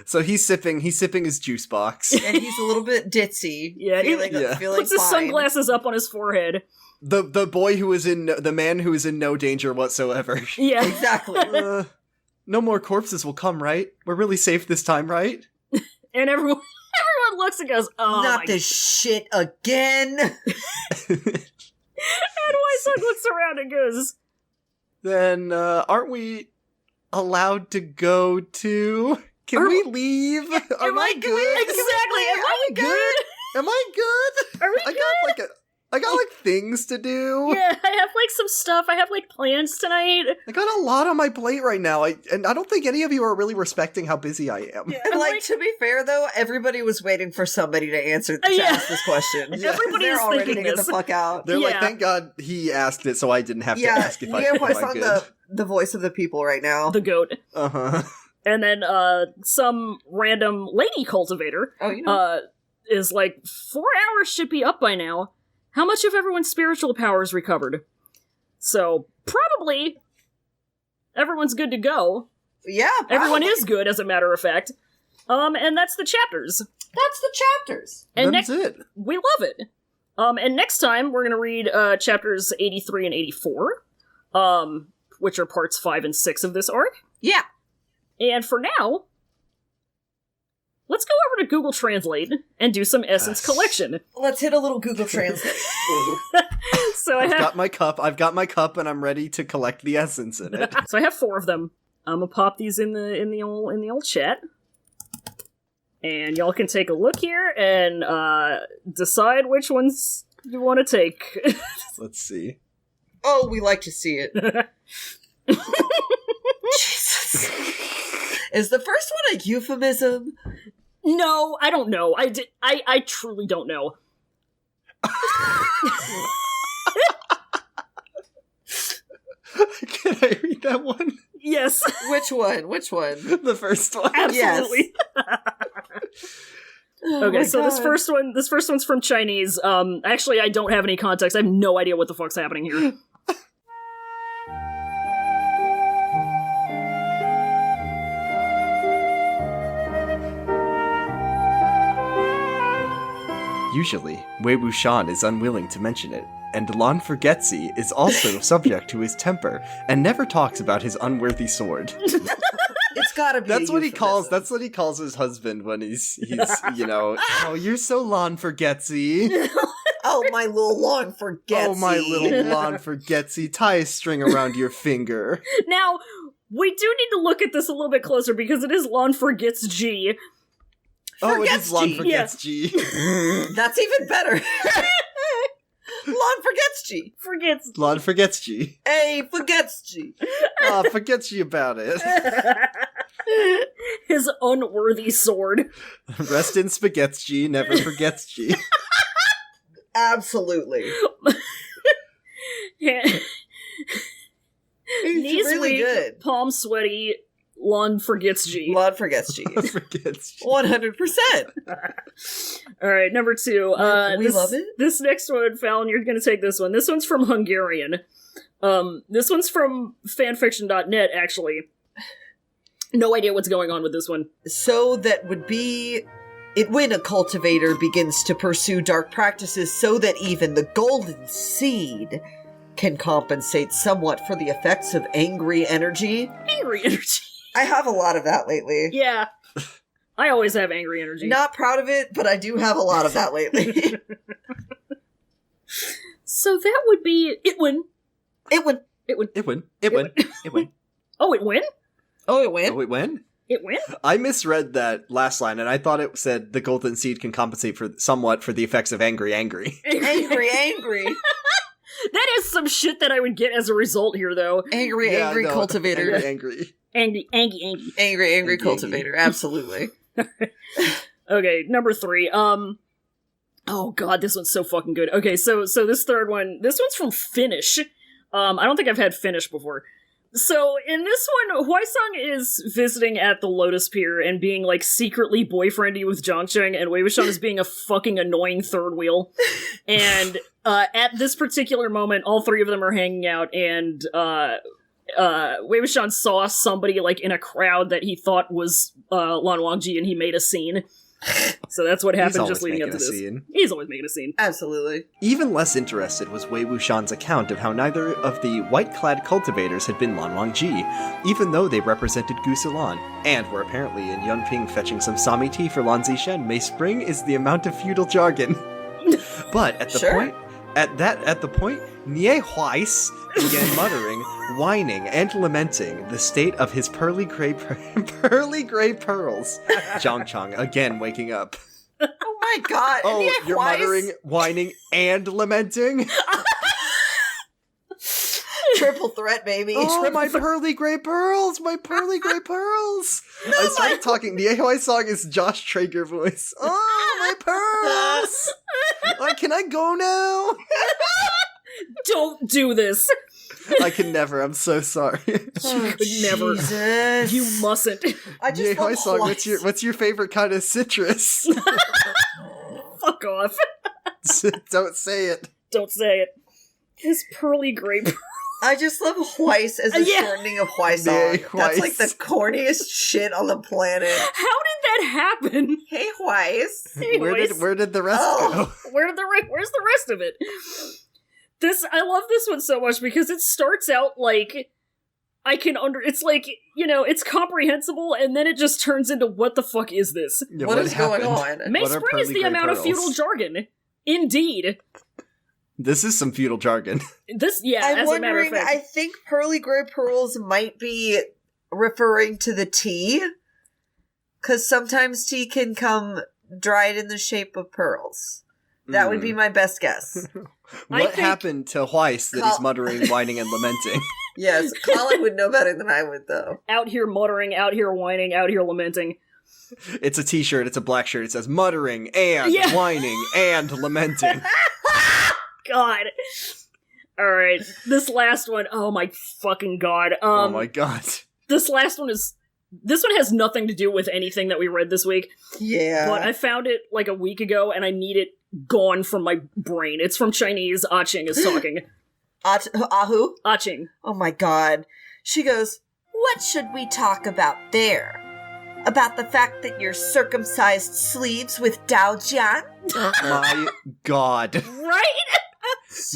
So he's sipping his juice box. And he's a little bit ditzy. Yeah, feeling puts his sunglasses up on his forehead. The man who is in no danger whatsoever. Yeah. Exactly. No more corpses will come, right? We're really safe this time, right? And everyone looks and goes, oh, not this shit again. And Wysong looks around and goes, then aren't we allowed to go to? Can we leave? Am I good? Exactly. Am I good? Am I good? Are we good? I got things to do. Yeah, I have some stuff. I have plans tonight. I got a lot on my plate right now. And I don't think any of you are really respecting how busy I am. Yeah, and to be fair though, everybody was waiting for somebody to answer to ask this question. Yeah. Everybody They're is all ready thinking to get this. the fuck out. They're like, thank God he asked it, so I didn't have to ask if I am I good. The voice of the people right now. The goat. Uh-huh. And then some random lady cultivator is like, 4 hours should be up by now. How much of everyone's spiritual powers recovered? So, probably everyone's good to go. Yeah, probably. Everyone is good, as a matter of fact. And that's the chapters. That's the chapters. And that's it. We love it. And next time, we're going to read chapters 83 and 84, which are parts 5 and 6 of this arc. Yeah. And for now, let's go over to Google Translate and do some Essence collection. Let's hit a little Google Translate. So I've got my cup, and I'm ready to collect the essence in it. So I have 4 of them. I'm gonna pop these in the old chat, and y'all can take a look here and decide which ones you want to take. Let's see. Oh, we like to see it. Jesus. Is the first one a euphemism? No, I don't know. I truly don't know. Can I read that one? Yes. Which one? The first one. Absolutely. Yes. Okay, so this first one's from Chinese. Actually, I don't have any context. I have no idea what the fuck's happening here. Usually, Wei Wuxian is unwilling to mention it, and Lan Forgetsy is also subject to his temper and never talks about his unworthy sword. It's gotta be. That's what he calls his husband when he's oh, you're so Lan Forgetsy. Oh, my little Lan Forgetsy. Oh, my little Lan Forgetsy. Tie a string around your finger. Now, we do need to look at this a little bit closer because it is Lan Forgets G. Oh, it is Lan Forgets G. That's even better. Lan Forgets G. Lan Forgets G. Hey, Forgets G. Forgets G about it. His unworthy sword. Rest in Spaghetti G, never forgets G. Absolutely. Yeah. He's Knees really weak, good. palm sweaty, Lan Forgets G. Lan Forgets G. 100%. Alright, number 2. We love it. This next one, Fallon, you're gonna take this one. This one's from Hungarian. This one's from fanfiction.net, actually. No idea what's going on with this one. So that would be it when a cultivator begins to pursue dark practices so that even the golden seed can compensate somewhat for the effects of angry energy. Angry energy. I have a lot of that lately. Yeah. I always have angry energy. Not proud of it, but I do have a lot of that lately. So that would be Itwin. It win. Oh, it win? Oh, it win? Oh, it win? It win? I misread that last line, and I thought it said the golden seed can compensate somewhat for the effects of angry. Angry. That is some shit that I would get as a result here, though. Angry cultivator. Angry Cultivator. Absolutely. Okay, number 3. Oh god, this one's so fucking good. Okay, so this third one, this one's from Finnish. I don't think I've had Finnish before. So, in this one, Hwaesong is visiting at the Lotus Pier and being, like, secretly boyfriendy with Jongcheng, and Wei-Wuxian is being a fucking annoying third wheel. And, at this particular moment, all three of them are hanging out, and, Wei-Wuxian saw somebody, like, in a crowd that he thought was, Lan Wangji, and he made a scene. So that's what happened just leading up to this. Scene. He's always making a scene. Absolutely. Even less interested was Wei Wuxian's account of how neither of the white-clad cultivators had been Lan Wangji, even though they represented Gu Silan, and were apparently in Yunping fetching some Sami tea for Lan Zixen. May spring is the amount of feudal jargon. But at the point, Nie Huais began muttering, whining, and lamenting the state of his pearly gray pearls. Zhangchang again waking up. Oh my god! Oh, you're muttering, whining, and lamenting? Triple threat, baby. Oh, my pearly gray pearls! My pearly gray pearls! I started talking. The AOI song is Josh Traeger voice. Oh, my pearls! Can I go now? Don't do this. I can never. I'm so sorry. You could never. Jesus. You mustn't. I just love song. What's your favorite kind of citrus? Fuck off. Don't say it. Don't say it. His pearly grape. I just love Hwais as a shortening of Hwaesong. That's like the corniest shit on the planet. How did that happen? Hey, Hwais. Hey, where did the rest go? Where's the rest of it? I love this one so much because it starts out like it's like, it's comprehensible, and then it just turns into what the fuck is this? Yeah, what is going on? May spring is the amount of feudal jargon. Indeed. This is some feudal jargon. I'm as a matter of fact. I think pearly gray pearls might be referring to the tea, because sometimes tea can come dried in the shape of pearls. That would be my best guess. What happened to Hwais that he's muttering, whining, and lamenting? Yes, Colin would know better than I would, though. Out here muttering, out here whining, out here lamenting. It's a t-shirt, it's a black shirt, it says muttering, and whining, and lamenting. God. Alright, this last one, oh my fucking god. Oh my god. This last one has nothing to do with anything that we read this week. Yeah. But I found it like a week ago, and I need it gone from my brain. It's from Chinese. Ah-Ching is talking. Ahu? Ah-Ching. Oh my god. She goes, "What should we talk about there? About the fact that you're circumcised sleeves with Daojian?" My god. Right?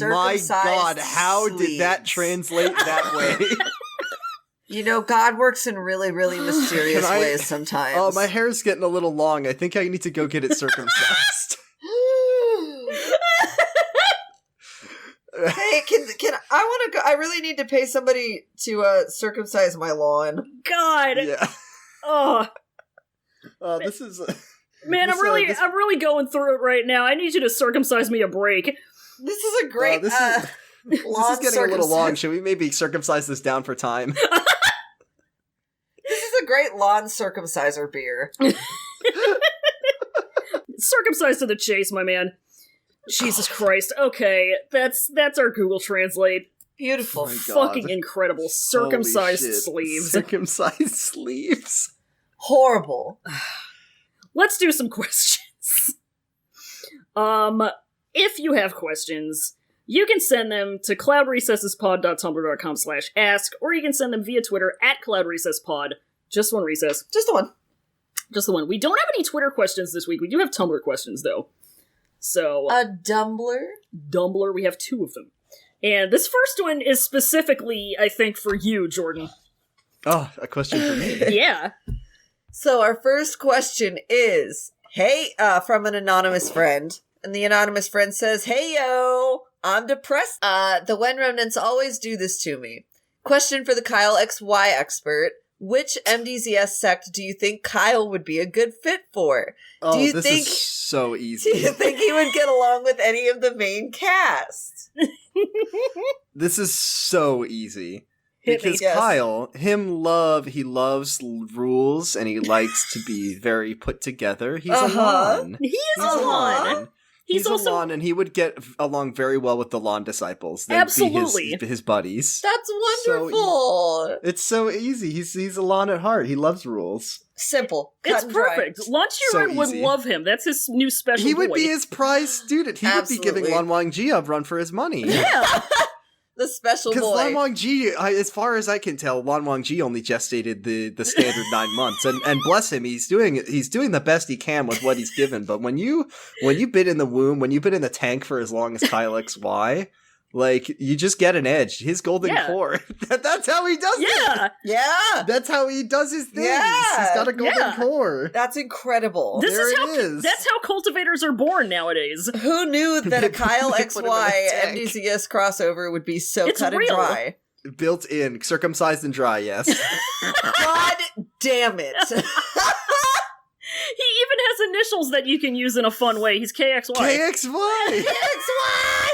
My god, how did that translate that way? God works in really, really mysterious ways sometimes. Oh, my hair's getting a little long. I think I need to go get it circumcised. Hey, can I want to go? I really need to pay somebody to circumcise my lawn. God. Yeah. Oh. This is man. I'm really going through it right now. I need you to circumcise me a break. This is a great. This is getting a little long. Should we maybe circumcise this down for time? This is a great lawn circumciser beer. Circumcised to the chase, my man. Jesus Christ. Okay, that's our Google Translate. Beautiful. Oh fucking incredible. Circumcised sleeves. Circumcised sleeves. Horrible. Let's do some questions. If you have questions, you can send them to cloudrecessespod.tumblr.com/ask, or you can send them via Twitter at cloudrecesspod. Just one recess. Just the one. Just the one. We don't have any Twitter questions this week. We do have Tumblr questions, though. So a Dumbler? Dumbler, we have 2 of them. And this first one is specifically, I think, for you, Jordan. Oh, a question for me. Yeah. So our first question is, from an anonymous friend. And the anonymous friend says, "Hey yo, I'm depressed. The Wen remnants always do this to me. Question for the Kyle XY expert. Which MDZS sect do you think Kyle would be a good fit for? Oh, this is so easy. Do you think he would get along with any of the main cast? This is so easy. Because Kyle, he loves rules, and he likes to be very put together. He's a Lon. He is a Lon. He's also a Lon, and he would get along very well with the Lon disciples. They'd absolutely. be his buddies. That's wonderful. It's so easy. He's a Lon at heart. He loves rules. Simple. It's perfect. Lon Chiron would love him. That's his new special He would be his prize student. He would be giving Lan Wangji a run for his money. Yeah. The special boy. Because Lan Wangji, as far as I can tell, Lan Wangji only gestated the standard 9 months, and bless him, he's doing the best he can with what he's given. But when you've been in the womb, when you've been in the tank for as long as Kyle XY, like, you just get an edge. His golden core. That's how he does it. Yeah. That's how he does his things. Yeah. He's got a golden core. That's incredible. That's how cultivators are born nowadays. Who knew that a Kyle XY MDZS crossover would be so cut and dry? Built in, circumcised and dry, yes. God damn it. He even has initials that you can use in a fun way. He's KXY. KXY! KXY!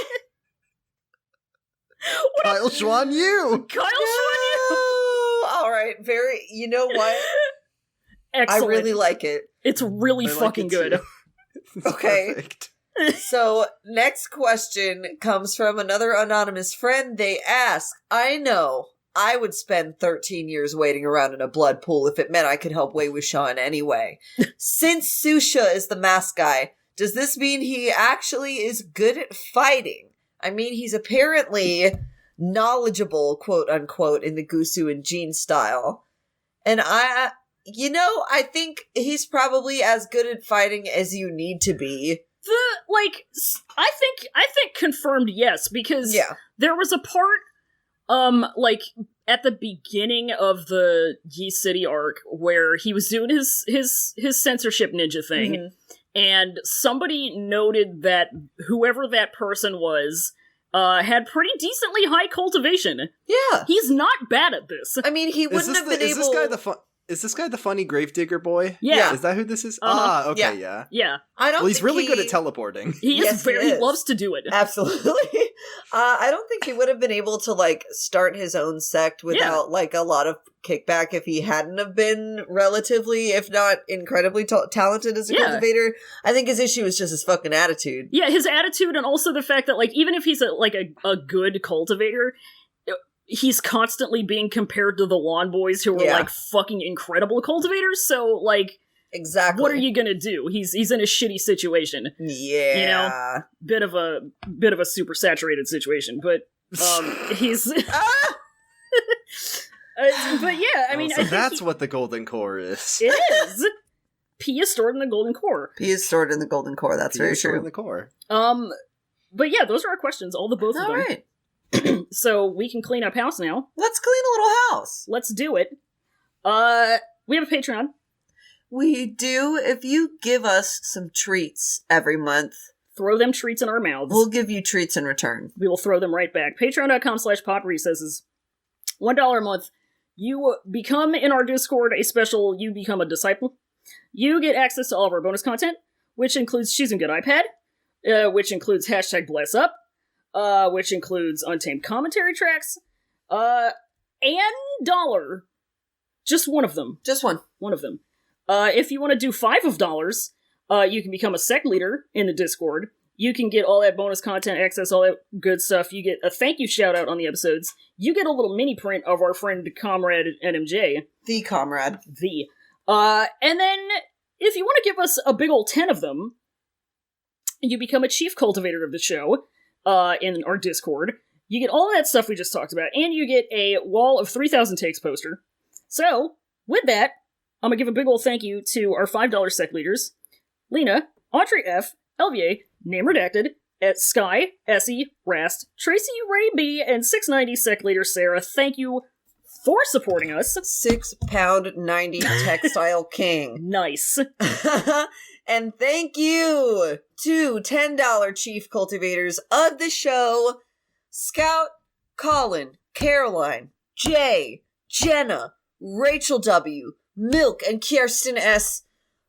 Kyle Schwan Yu! Kyle Schwan Yu! All right, you know what? Excellent. I really like it. It's really fucking good. Okay. Perfect. So, next question comes from another anonymous friend. They ask, I know I would spend 13 years waiting around in a blood pool if it meant I could help Wei Wuxian anyway. Since Susha is the mask guy, does this mean he actually is good at fighting? I mean, he's apparently knowledgeable, quote unquote, in the Gusu and Jin style. And I think he's probably as good at fighting as you need to be. I think confirmed yes, because there was a part, at the beginning of the Yi City arc where he was doing his censorship ninja thing. Mm-hmm. And somebody noted that whoever that person was had pretty decently high cultivation. Yeah. He's not bad at this. I mean, he wouldn't have been able... Is this guy the funny gravedigger boy? Yeah. Is that who this is? Uh-huh. Okay, yeah. Yeah. He's really good at teleporting. He loves to do it. Absolutely. I don't think he would have been able to, start his own sect without, a lot of kickback if he hadn't have been relatively, if not incredibly talented as a cultivator. I think his issue is just his fucking attitude. Yeah, his attitude, and also the fact that, even if he's a good cultivator, he's constantly being compared to the Lawn Boys who are, fucking incredible cultivators, so, exactly. What are you gonna do? He's in a shitty situation. Yeah. You know? Bit of a super saturated situation, but, he's... but yeah, I mean... So that's what the golden core is. It is! P is stored in the golden core. P is stored in the golden core, that's very true. Stored in the core. But yeah, those are our questions, all both of them. Alright. So we can clean up house now. Let's clean a little house. Let's do it. We have a Patreon. We do. If you give us some treats every month, throw them treats in our mouths. We'll give you treats in return. We will throw them right back. Patreon.com/poprecesses. $1 a month. You become in our Discord you become a disciple. You get access to all of our bonus content, which includes She's a Good iPad, which includes #BlessUp, which includes Untamed commentary tracks, and $1. Just one of them. Just one. One of them. If you want to do $5, you can become a sect leader in the Discord. You can get all that bonus content, access all that good stuff. You get a thank you shout out on the episodes. You get a little mini print of our friend Comrade NMJ. The Comrade. And then, if you want to give us a big old 10 of them, you become a chief cultivator of the show. In our Discord. You get all that stuff we just talked about, and you get a Wall of 3,000 Takes poster. So, with that, I'm gonna give a big ol' thank you to our $5 sect leaders, Lena, Audrey F., Elvier, Name Redacted, Sky, Essie, Rast, Tracy, Ray B., and 690 sect leader Sarah. Thank you for supporting us. £6.90 Textile King. Nice. And thank you to $10 Chief Cultivators of the show, Scout, Colin, Caroline, Jay, Jenna, Rachel W., Milk, and Kirsten S.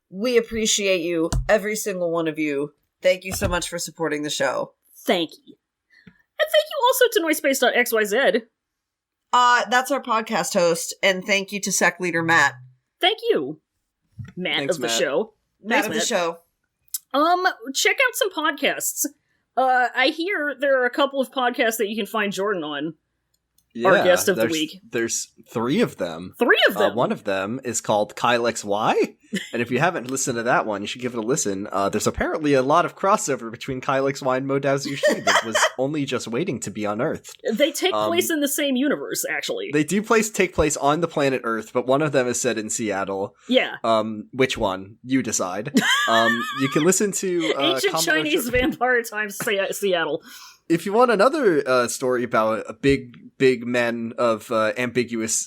We appreciate you, every single one of you. Thank you so much for supporting the show. Thank you. And thank you also to Noisepace.xyz. That's our podcast host, and thank you to Sec Leader Matt. Thank you, Matt. Thanks, of the Matt. show. Matt Thanks, of the show. Check out some podcasts. I hear there are a couple of podcasts that you can find Jordan on. Yeah, Our guest of the week. There's 3 of them. 3 of them? One of them is called Kyle XY, and if you haven't listened to that one, you should give it a listen. There's apparently a lot of crossover between Kyle XY and Modao Zushi that was only just waiting to be unearthed. They take place in the same universe, actually. They do take place on the planet Earth, but one of them is set in Seattle. Yeah. Which one? You decide. You can listen to Ancient Chinese Vampire Times Seattle. If you want another story about a big men of ambiguous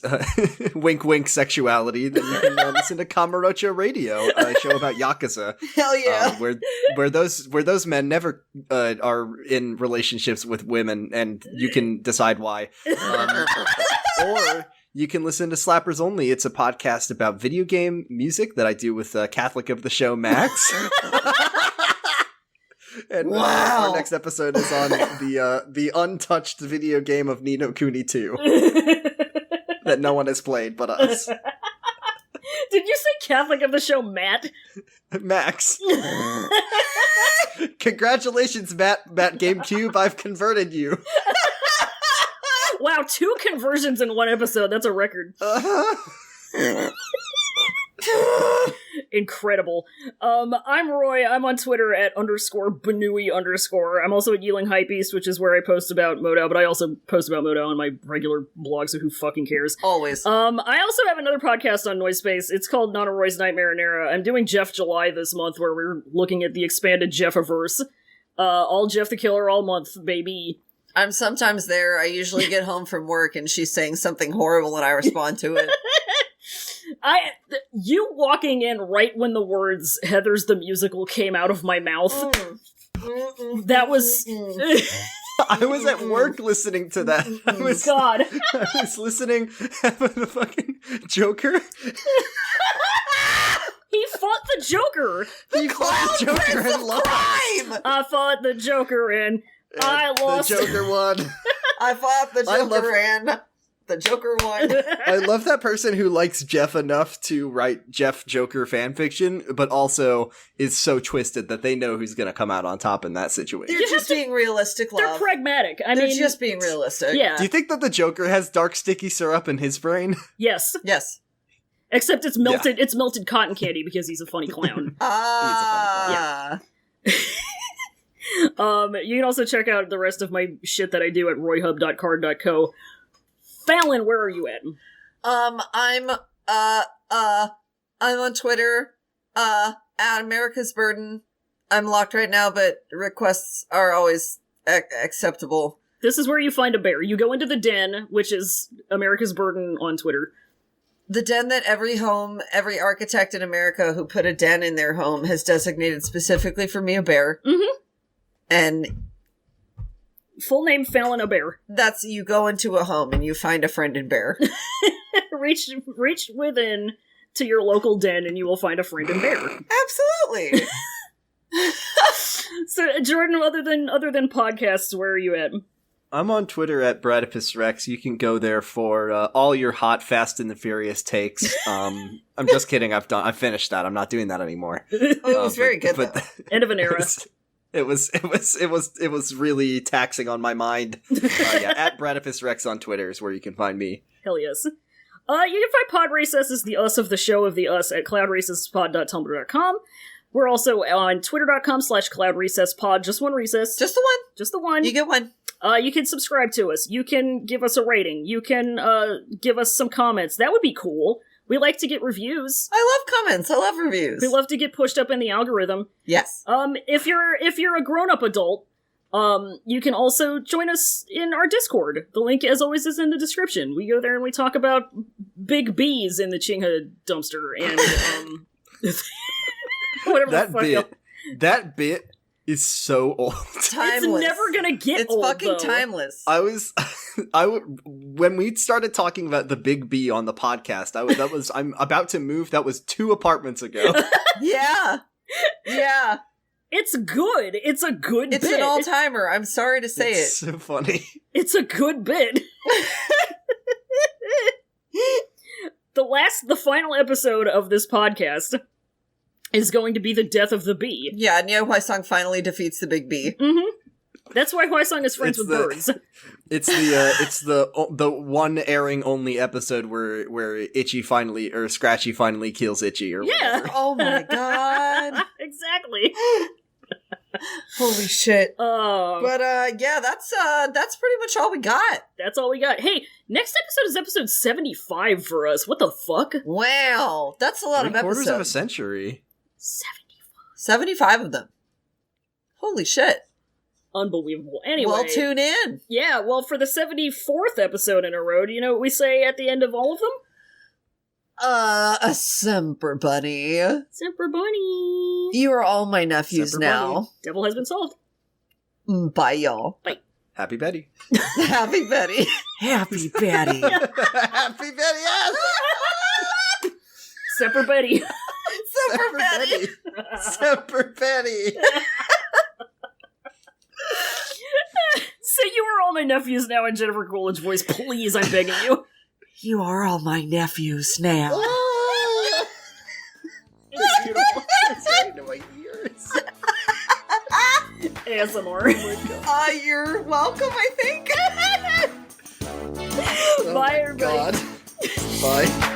wink wink sexuality, then you can listen to Kamurocho Radio, a show about Yakuza. Hell yeah. Where those men never are in relationships with women, and you can decide why. Or you can listen to Slappers Only. It's a podcast about video game music that I do with Catholic of the show, Max. And wow. Our next episode is on the untouched video game of Ni no Kuni 2 that no one has played but us. Did you say Catholic of the show, Matt? Max. Congratulations, Matt GameCube. I've converted you. Wow, 2 conversions in one episode. That's a record. Incredible. I'm Roy. I'm on Twitter at _Banui_. I'm also at Yeeling Hypebeast, which is where I post about Modao, but I also post about Modao on my regular blog, so who fucking cares? Always. I also have another podcast on Noisepace. It's called Nana Roy's Nightmare and Era. I'm doing Jeff July this month, where we're looking at the expanded Jeffiverse. All Jeff the Killer all month, baby. I'm sometimes there. I usually get home from work and she's saying something horrible and I respond to it. You walking in right when the words Heather's the Musical came out of my mouth. That was... I was at work listening to that. I was listening having the fucking Joker. He fought the Joker. He fought the Joker and lost. I fought the Joker and I lost. The Joker won. I fought the Joker and the Joker won. I love that person who likes Jeff enough to write Jeff Joker fanfiction, but also is so twisted that they know who's going to come out on top in that situation. They're just being realistic, love. They're pragmatic. They're just being realistic. Yeah. Do you think that the Joker has dark sticky syrup in his brain? Yes. Yes. Except it's melted. Yeah. It's melted cotton candy because he's a funny clown. Ah. Yeah. You can also check out the rest of my shit that I do at royhub.card.co. Fallon, where are you at? I'm on Twitter, at America's Burden. I'm locked right now, but requests are always acceptable. This is where you find a bear. You go into the den, which is America's Burden on Twitter. The den that every architect in America who put a den in their home has designated specifically for me a bear. Mm-hmm. And full name Fallon a bear. That's, you go into a home and you find a friend in bear. reach within to your local den and you will find a friend in bear. Absolutely. So Jordan, other than podcasts, where are you at? I'm on Twitter at Bradipus Rex. You can go there for all your hot, Fast and the Furious takes. I'm just kidding. I finished that. I'm not doing that anymore. It was very good. Though. End of an era. It was really taxing on my mind. Yeah, at Bradipus Rex on Twitter is where you can find me. Hell yes. You can find Pod Recess as the us of the show of the us at cloudrecesspod.tumblr.com. We're also on twitter.com/cloudrecesspod. Just one recess. Just the one. Just the one. You get one. You can subscribe to us. You can give us a rating. You can give us some comments. That would be cool. We like to get reviews. I love comments. I love reviews. We love to get pushed up in the algorithm. Yes. If you're a grown-up adult, You can also join us in our Discord. The link, as always, is in the description. We go there and we talk about big bees in the Chingha dumpster and, whatever that the fuck. That bit is so old. Timeless. It's never gonna get old, It's fucking though. timeless. When we started talking about the big B on the podcast, I'm about to move. That was 2 apartments ago. Yeah. Yeah. It's good. It's a good bit. It's an all-timer. I'm sorry to say It's so funny. It's a good bit. The final episode of this podcast is going to be the death of the bee. Yeah, Nia Huaisong finally defeats the big bee. Mm-hmm. That's why Huaisong is friends with birds. It's the one airing only episode where Scratchy finally kills Itchy or whatever. Oh my god. Exactly. Holy shit. But yeah, that's pretty much all we got. That's all we got. Hey, next episode is episode 75 for us. What the fuck? Wow. That's a lot of episodes. 3/4 of a century. 75 of them. Holy shit. Unbelievable. Anyway. Well, tune in. Yeah, well, for the 74th episode in a row, do you know what we say at the end of all of them? A Semper Bunny. Semper Bunny. You are all my nephews Semper now. Bunny. Devil has been solved. Bye, y'all. Bye. Happy Betty. Happy Betty. Happy Betty. Happy Betty, yes! Semper Betty. Semper Betty. Semper Betty. Say you are all my nephews now in Jennifer Coolidge voice, please, I'm begging you. You are all my nephews now. It's beautiful. It's right into my ears. ASMR. Oh my god. You're welcome, I think. Bye, everybody. God. Bye.